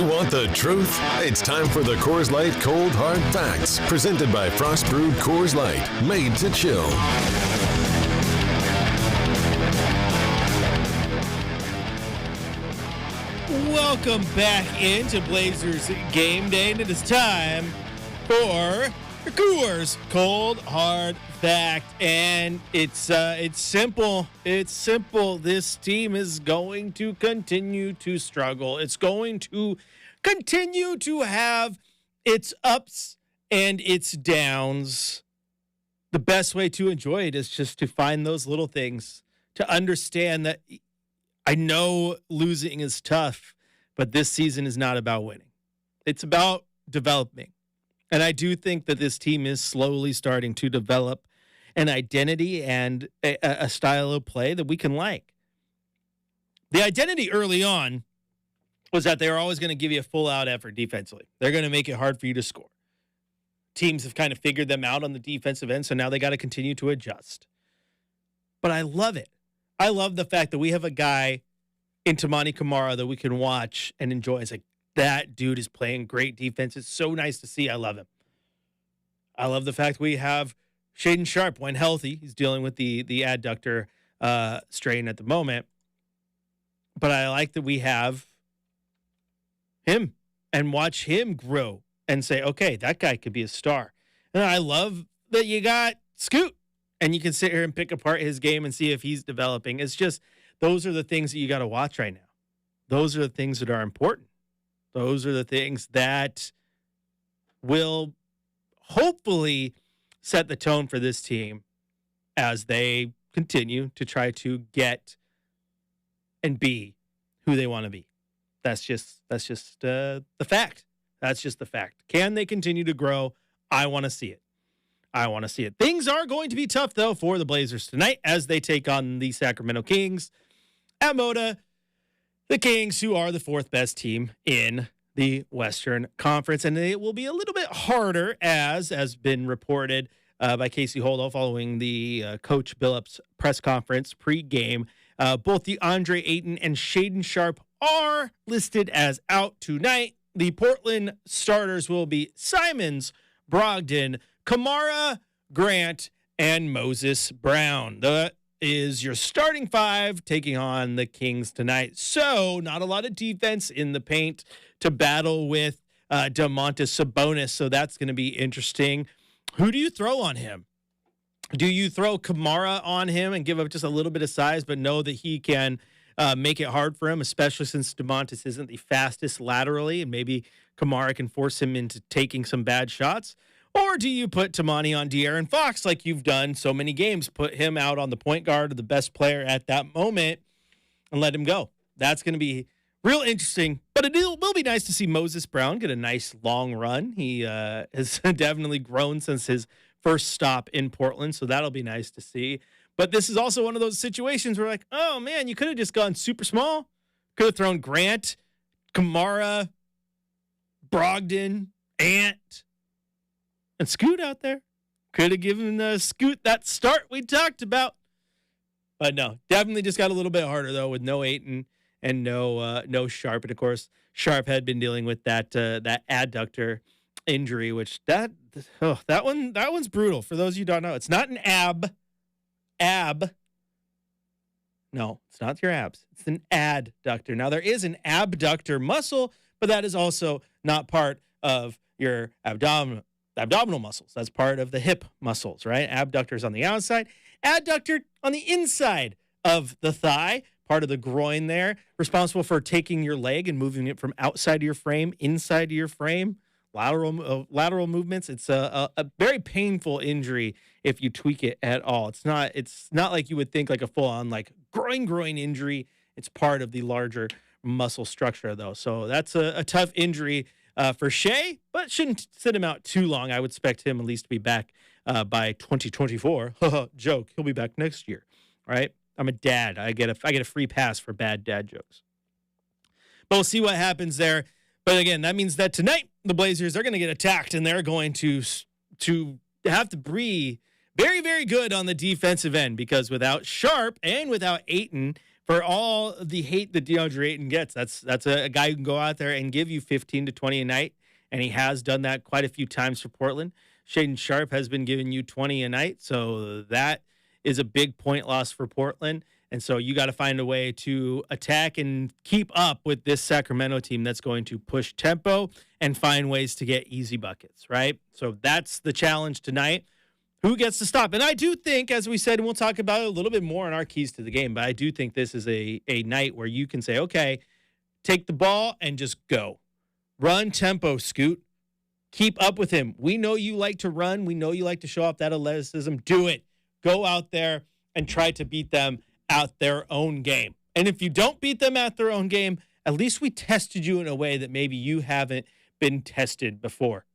You want the truth? It's time for the Coors Light Cold Hard Facts, presented by Frost Brewed Coors Light, made to chill. Welcome back into Blazers Game Day, and it is time for the Coors Cold Hard Fact. And it's simple. It's simple. This team is going to continue to struggle. It's going to continue to have its ups and its downs. The best way to enjoy it is just to find those little things, to understand that I know losing is tough, but this season is not about winning. It's about developing. And I do think that this team is slowly starting to develop an identity and a style of play that we can like. The identity early on was that they were always going to give you a full-out effort defensively. They're going to make it hard for you to score. Teams have kind of figured them out on the defensive end, so now they got to continue to adjust. But I love it. I love the fact that we have a guy in Toumani Camara that we can watch and enjoy. It's like, that dude is playing great defense. It's so nice to see. I love him. I love the fact we have Shaedon Sharpe when healthy. He's dealing with the adductor strain at the moment. But I like that we have him and watch him grow and say, okay, that guy could be a star. And I love that you got Scoot and you can sit here and pick apart his game and see if he's developing. It's just, those are the things that you got to watch right now. Those are the things that are important. Those are the things that will hopefully set the tone for this team as they continue to try to get and be who they want to be. That's just the fact. That's just the fact. Can they continue to grow? I want to see it. I want to see it. Things are going to be tough, though, for the Blazers tonight as they take on the Sacramento Kings at Moda. The Kings, who are the fourth best team in the Western Conference. And it will be a little bit harder, as has been reported by Casey Holdahl following the Coach Billups press conference pregame. Both the Andre Ayton and Shaedon Sharpe are listed as out tonight. The Portland starters will be Simons, Brogdon, Camara, Grant, and Moses Brown. That is your starting five taking on the Kings tonight. So not a lot of defense in the paint to battle with Domantas Sabonis. So that's going to be interesting. Who do you throw on him? Do you throw Camara on him and give up just a little bit of size, but know that he can make it hard for him, especially since Domantas isn't the fastest laterally, and maybe Camara can force him into taking some bad shots? Or do you put Toumani on De'Aaron Fox like you've done so many games, put him out on the point guard of the best player at that moment and let him go? That's going to be real interesting, but it will be nice to see Moses Brown get a nice long run. He has definitely grown since his first stop in Portland, so that'll be nice to see. But this is also one of those situations where, like, oh, man, you could have just gone super small. Could have thrown Grant, Camara, Brogdon, Ant, and Scoot out there. Could have given Scoot that start we talked about. But no, definitely just got a little bit harder, though, with no Ayton and no Sharpe. And, of course, Sharpe had been dealing with that adductor injury, which that one's brutal. For those of you who don't know, it's not an ab. No, it's not your abs. It's an adductor. Now, there is an abductor muscle, but that is also not part of your abdominal muscles. That's part of the hip muscles, right? Abductor's on the outside, adductor on the inside of the thigh, part of the groin there, responsible for taking your leg and moving it from outside of your frame, inside of your frame. Lateral movements. It's a very painful injury if you tweak it at all. It's not like you would think like a full-on like groin injury. It's part of the larger muscle structure, though. So that's a tough injury for Shea, but shouldn't sit him out too long. I would expect him at least to be back by 2024. Joke. He'll be back next year, right? I'm a dad. I get a free pass for bad dad jokes. But we'll see what happens there. But again, that means that tonight the Blazers are going to get attacked, and they're going to have to be very, very good on the defensive end, because without Sharpe and without Ayton, For all the hate that DeAndre Ayton gets, that's a guy who can go out there and give you 15 to 20 a night, and he has done that quite a few times for Portland. Shaedon Sharpe has been giving you 20 a night, so that is a big point loss for Portland. And so you got to find a way to attack and keep up with this Sacramento team that's going to push tempo and find ways to get easy buckets, right? So that's the challenge tonight. Who gets to stop? And I do think, as we said, and we'll talk about it a little bit more in our keys to the game, but I do think this is a night where you can say, okay, take the ball and just go. Run tempo, Scoot. Keep up with him. We know you like to run. We know you like to show off that athleticism. Do it. Go out there and try to beat them at their own game. And if you don't beat them at their own game, at least we tested you in a way that maybe you haven't been tested before.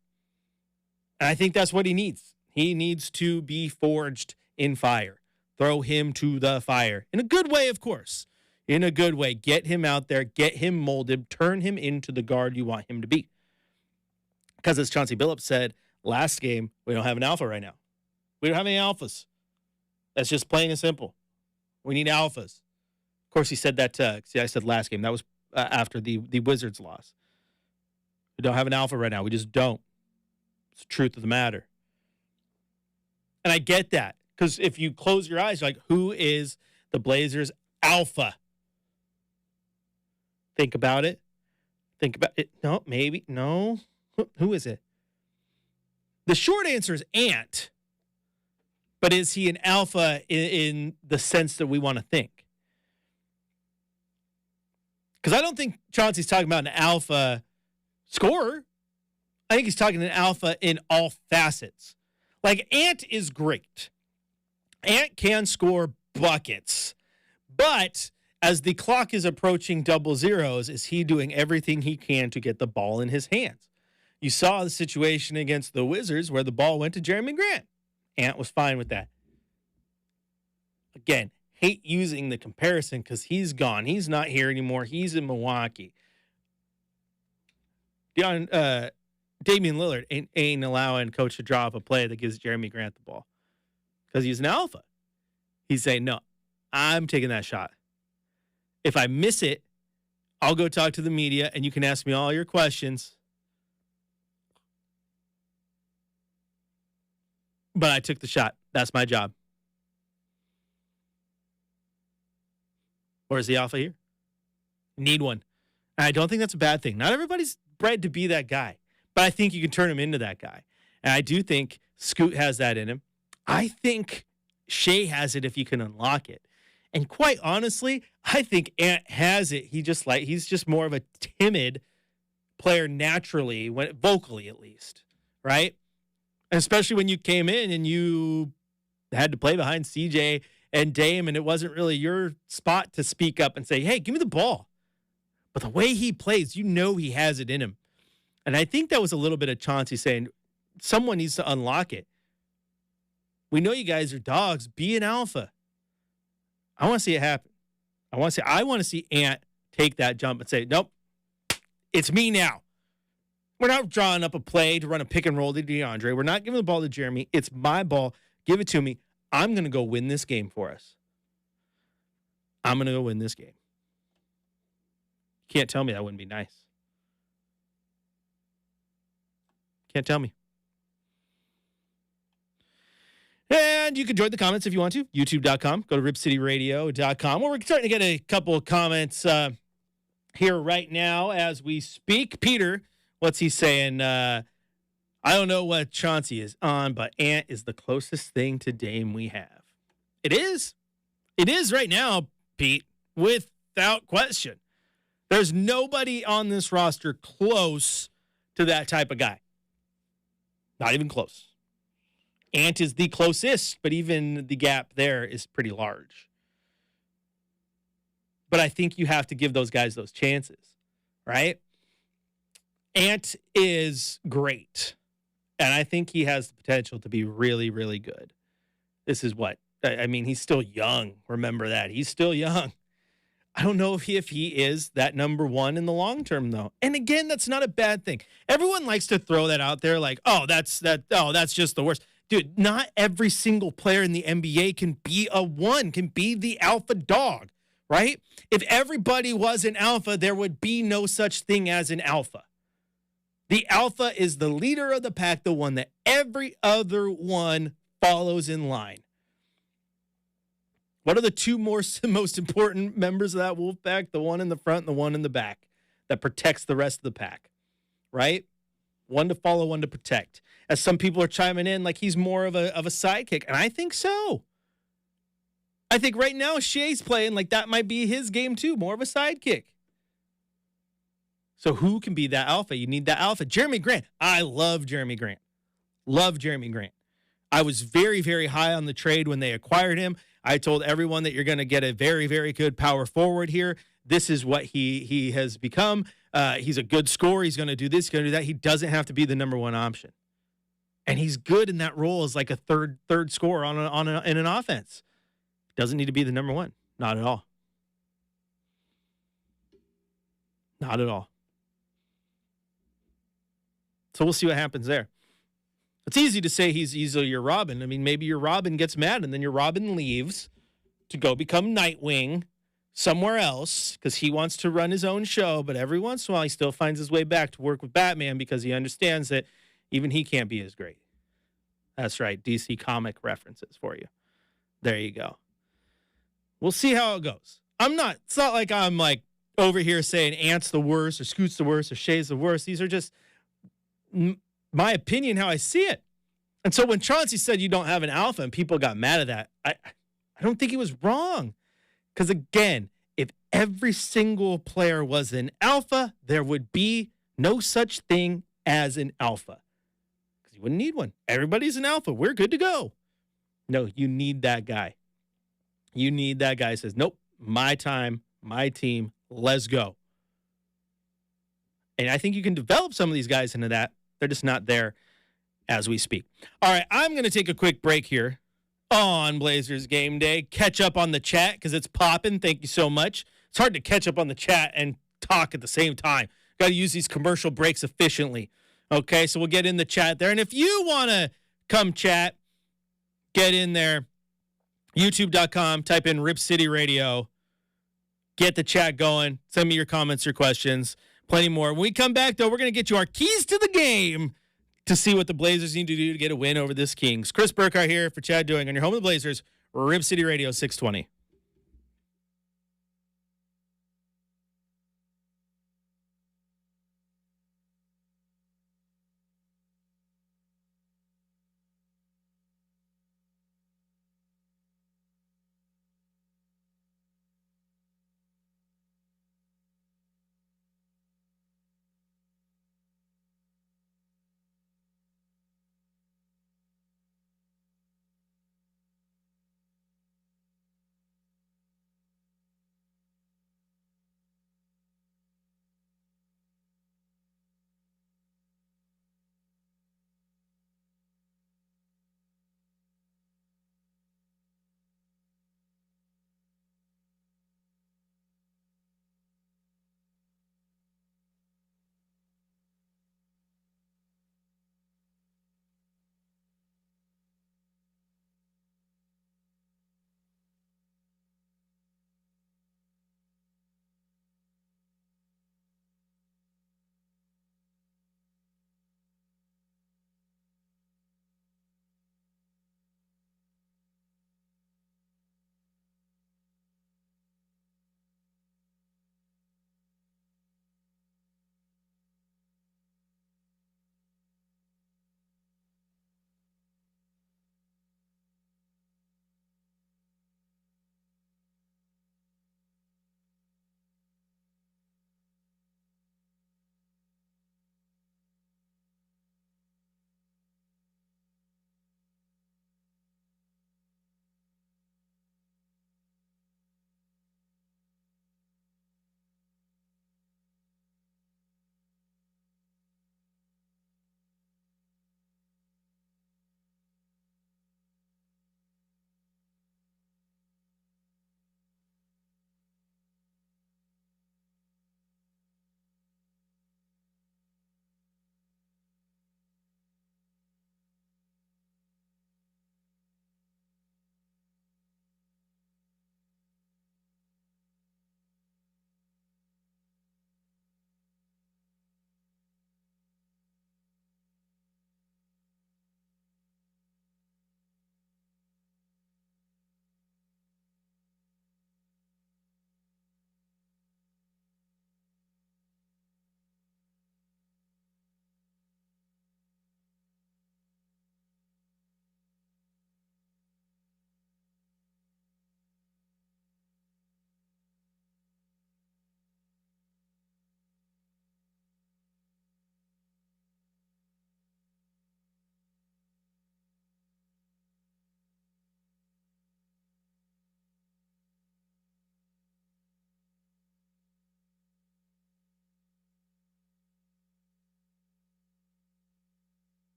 And I think that's what he needs. He needs to be forged in fire. Throw him to the fire. In a good way, of course. In a good way. Get him out there. Get him molded. Turn him into the guard you want him to be. Because as Chauncey Billups said last game, we don't have an alpha right now. We don't have any alphas. That's just plain and simple. We need alphas. Of course, he said that. I said last game. That was after the Wizards loss. We don't have an alpha right now. We just don't. It's the truth of the matter. And I get that. Because if you close your eyes, you're like, who is the Blazers' alpha? Think about it. Think about it. No, maybe. No. Who is it? The short answer is Ant. But is he an alpha in the sense that we want to think? Because I don't think Chauncey's talking about an alpha scorer. I think he's talking an alpha in all facets. Like, Ant is great. Ant can score buckets. But as the clock is approaching double zeros, is he doing everything he can to get the ball in his hands? You saw the situation against the Wizards where the ball went to Jeremy Grant. Ant was fine with that. Again, hate using the comparison because he's gone. He's not here anymore. He's in Milwaukee. Damian Lillard ain't allowing coach to draw up a play that gives Jeremy Grant the ball because he's an alpha. He's saying, no, I'm taking that shot. If I miss it, I'll go talk to the media and you can ask me all your questions. But I took the shot. That's my job. Where's the alpha here? Need one. And I don't think that's a bad thing. Not everybody's bred to be that guy. But I think you can turn him into that guy. And I do think Scoot has that in him. I think Shea has it if you can unlock it. And quite honestly, I think Ant has it. He's just more of a timid player naturally, vocally at least, right? And especially when you came in and you had to play behind CJ and Dame, and it wasn't really your spot to speak up and say, hey, give me the ball. But the way he plays, you know he has it in him. And I think that was a little bit of Chauncey saying, someone needs to unlock it. We know you guys are dogs. Be an alpha. I want to see it happen. I want to see Ant take that jump and say, nope, it's me now. We're not drawing up a play to run a pick and roll to DeAndre. We're not giving the ball to Jeremy. It's my ball. Give it to me. I'm going to go win this game for us. I'm going to go win this game. Can't tell me that wouldn't be nice. Can't tell me. And you can join the comments if you want to. YouTube.com. Go to RipCityRadio.com. Well, we're starting to get a couple of comments here right now as we speak. Peter, what's he saying? I don't know what Chauncey is on, but Ant is the closest thing to Dame we have. It is. It is right now, Pete, without question. There's nobody on this roster close to that type of guy. Not even close. Ant is the closest, but even the gap there is pretty large. But I think you have to give those guys those chances, right? Ant is great, and I think he has the potential to be really, really good. This is what, I mean, he's still young. Remember that. He's still young. I don't know if he is that number one in the long term, though. And again, that's not a bad thing. Everyone likes to throw that out there like, that's just the worst. Dude, not every single player in the NBA can be a one, can be the alpha dog, right? If everybody was an alpha, there would be no such thing as an alpha. The alpha is the leader of the pack, the one that every other one follows in line. What are the two most important members of that wolf pack? The one in the front and the one in the back that protects the rest of the pack, right? One to follow, one to protect. As some people are chiming in, like he's more of a sidekick, and I think so. I think right now Shea's playing like that might be his game too, more of a sidekick. So who can be that alpha? You need that alpha. Jeremy Grant. I love Jeremy Grant. Love Jeremy Grant. I was very, very high on the trade when they acquired him. I told everyone that you're going to get a very, very good power forward here. This is what he has become. He's a good scorer. He's going to do this, he's going to do that. He doesn't have to be the number one option. And he's good in that role as like a third scorer in an offense. Doesn't need to be the number one. Not at all. Not at all. So we'll see what happens there. It's easy to say he's your Robin. I mean, maybe your Robin gets mad and then your Robin leaves to go become Nightwing somewhere else because he wants to run his own show. But every once in a while, he still finds his way back to work with Batman because he understands that even he can't be as great. That's right. DC comic references for you. There you go. We'll see how it goes. It's not like I'm like over here saying Ant's the worst or Scoot's the worst or Shea's the worst. These are just my opinion, how I see it. And so when Chauncey said you don't have an alpha and people got mad at that, I don't think he was wrong. Because again, if every single player was an alpha, there would be no such thing as an alpha. Because you wouldn't need one. Everybody's an alpha. We're good to go. No, you need that guy. You need that guy who says, nope, my time, my team, let's go. And I think you can develop some of these guys into that. They're just not there as we speak. All right, I'm going to take a quick break here on Blazers Game Day. Catch up on the chat because it's popping. Thank you so much. It's hard to catch up on the chat and talk at the same time. Got to use these commercial breaks efficiently. Okay, so we'll get in the chat there. And if you want to come chat, get in there. YouTube.com, type in Rip City Radio. Get the chat going. Send me your comments, your questions. Plenty more. When we come back, though, we're going to get you our keys to the game to see what the Blazers need to do to get a win over this Kings. Chris Burkhardt here for Chad Doing on your home of the Blazers, Rip City Radio 620.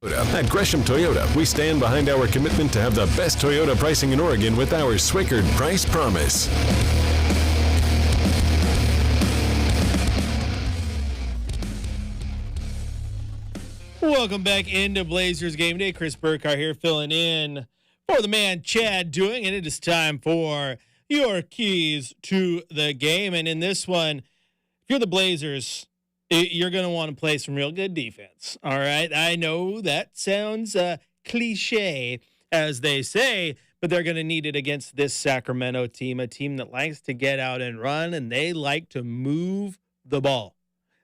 At Gresham Toyota, we stand behind our commitment to have the best Toyota pricing in Oregon with our Swickard Price Promise. Welcome back into Blazers Game Day. Chris Burkhardt here filling in for the man Chad Doing, and it is time for your keys to the game. And in this one, if you're the Blazers, you're going to want to play some real good defense. All right. I know that sounds cliche, as they say, but they're going to need it against this Sacramento team, a team that likes to get out and run, and they like to move the ball.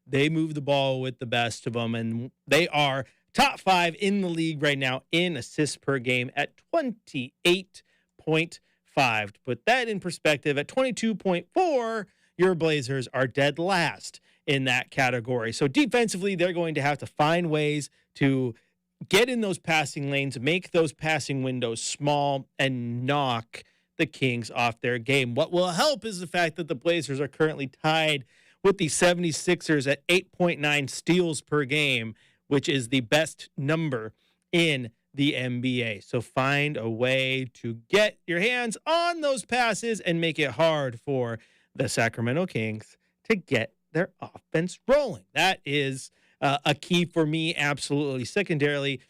They move the ball with the best of them, and they are top 5 in the league right now in assists per game at 28.5. To put that in perspective, at 22.4, your Blazers are dead last in that category. So defensively, they're going to have to find ways to get in those passing lanes, make those passing windows small, and knock the Kings off their game. What will help is the fact that the Blazers are currently tied with the 76ers at 8.9 steals per game, which is the best number in the NBA. So find a way to get your hands on those passes and make it hard for the Sacramento Kings to get their offense rolling. That is a key for me, absolutely. Secondarily,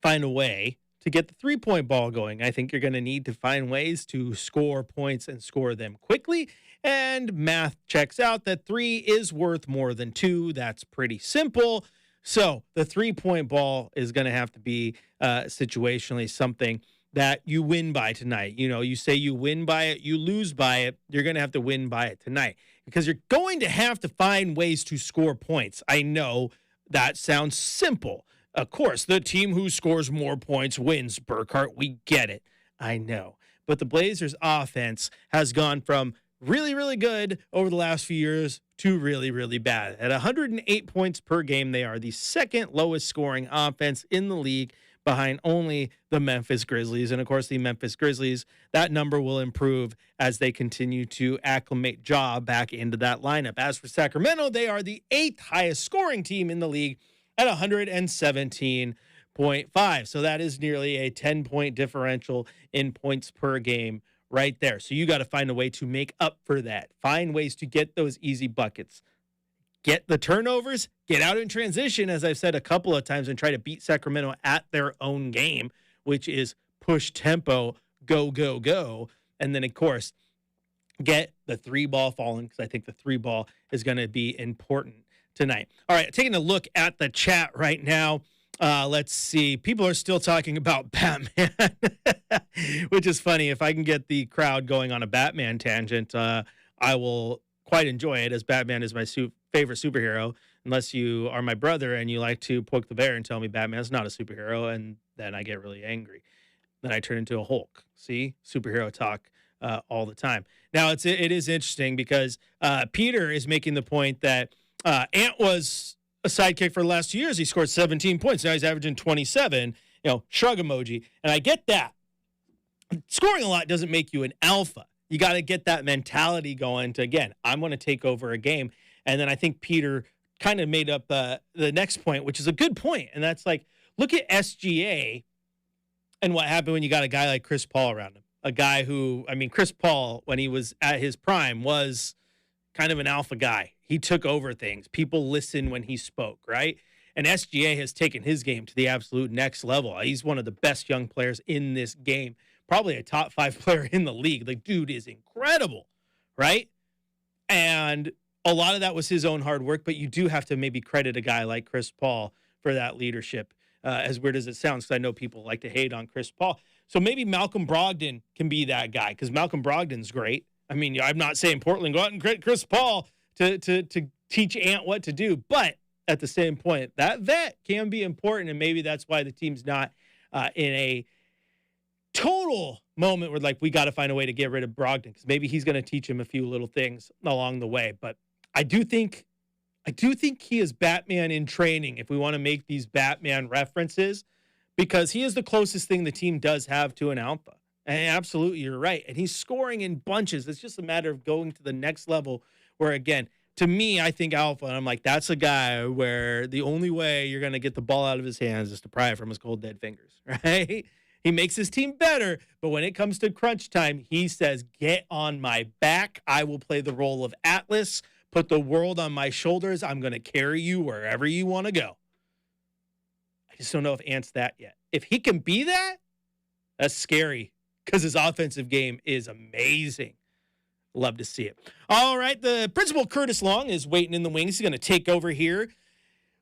find a way to get the three-point ball going. I think you're going to need to find ways to score points and score them quickly. And math checks out that 3 is worth more than 2. That's pretty simple. So the three-point ball is going to have to be situationally something that you win by tonight. You know, you say you win by it, you lose by it. You're going to have to win by it tonight because you're going to have to find ways to score points. I know that sounds simple. Of course, the team who scores more points wins, Burkhardt. We get it. I know. But the Blazers offense has gone from really, really good over the last few years to really, really bad. At 108 points per game, they are the second lowest scoring offense in the league behind only the Memphis Grizzlies. And, of course, the Memphis Grizzlies, that number will improve as they continue to acclimate Ja back into that lineup. As for Sacramento, they are the 8th highest scoring team in the league at 117.5. So that is nearly a 10-point differential in points per game right there. So you got to find a way to make up for that. Find ways to get those easy buckets. Get the turnovers, get out in transition, as I've said a couple of times, and try to beat Sacramento at their own game, which is push tempo, go, go, go. And then, of course, get the 3-ball falling, because I think the 3-ball is going to be important tonight. All right, taking a look at the chat right now. Let's see. People are still talking about Batman, which is funny. If I can get the crowd going on a Batman tangent, I will quite enjoy it, as Batman is my favorite superhero, unless you are my brother and you like to poke the bear and tell me Batman's not a superhero, and then I get really angry. Then I turn into a Hulk. See? Superhero talk all the time. Now, it is interesting because Peter is making the point that Ant was a sidekick for the last 2 years. He scored 17 points. Now he's averaging 27. Shrug emoji. And I get that. Scoring a lot doesn't make you an alpha. You got to get that mentality going to, again, I'm going to take over a game. And then I think Peter kind of made up the next point, which is a good point. And that's like, look at SGA and what happened when you got a guy like Chris Paul around him. A guy who, Chris Paul, when he was at his prime, was kind of an alpha guy. He took over things. People listened when he spoke, right? And SGA has taken his game to the absolute next level. He's one of the best young players in this game, probably a top 5 player in the league. The dude is incredible, right? And a lot of that was his own hard work, but you do have to maybe credit a guy like Chris Paul for that leadership, as weird as it sounds, because I know people like to hate on Chris Paul. So maybe Malcolm Brogdon can be that guy, because Malcolm Brogdon's great. I'm not saying Portland go out and credit Chris Paul to teach Ant what to do, but at the same point, that vet can be important, and maybe that's why the team's not in a total moment where, like, we got to find a way to get rid of Brogdon, because maybe he's going to teach him a few little things along the way. But I do think he is Batman in training, if we want to make these Batman references, because he is the closest thing the team does have to an alpha. And absolutely, you're right. And he's scoring in bunches. It's just a matter of going to the next level where, again, to me, I think Alpha, and I'm like, that's a guy where the only way you're going to get the ball out of his hands is to pry it from his cold, dead fingers, right? He makes his team better, but when it comes to crunch time, he says, get on my back. I will play the role of Atlas, put the world on my shoulders. I'm going to carry you wherever you want to go. I just don't know if Ant's that yet. If he can be that, that's scary because his offensive game is amazing. Love to see it. All right, the principal Curtis Long is waiting in the wings. He's going to take over here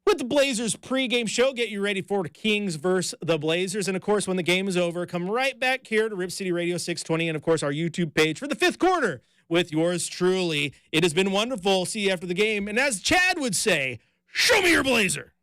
with the Blazers pregame show. Get you ready for the Kings versus the Blazers. And, of course, when the game is over, come right back here to Rip City Radio 620 and, of course, our YouTube page for the fifth quarter with yours truly. It has been wonderful. See you after the game. And as Chad would say, show me your Blazer.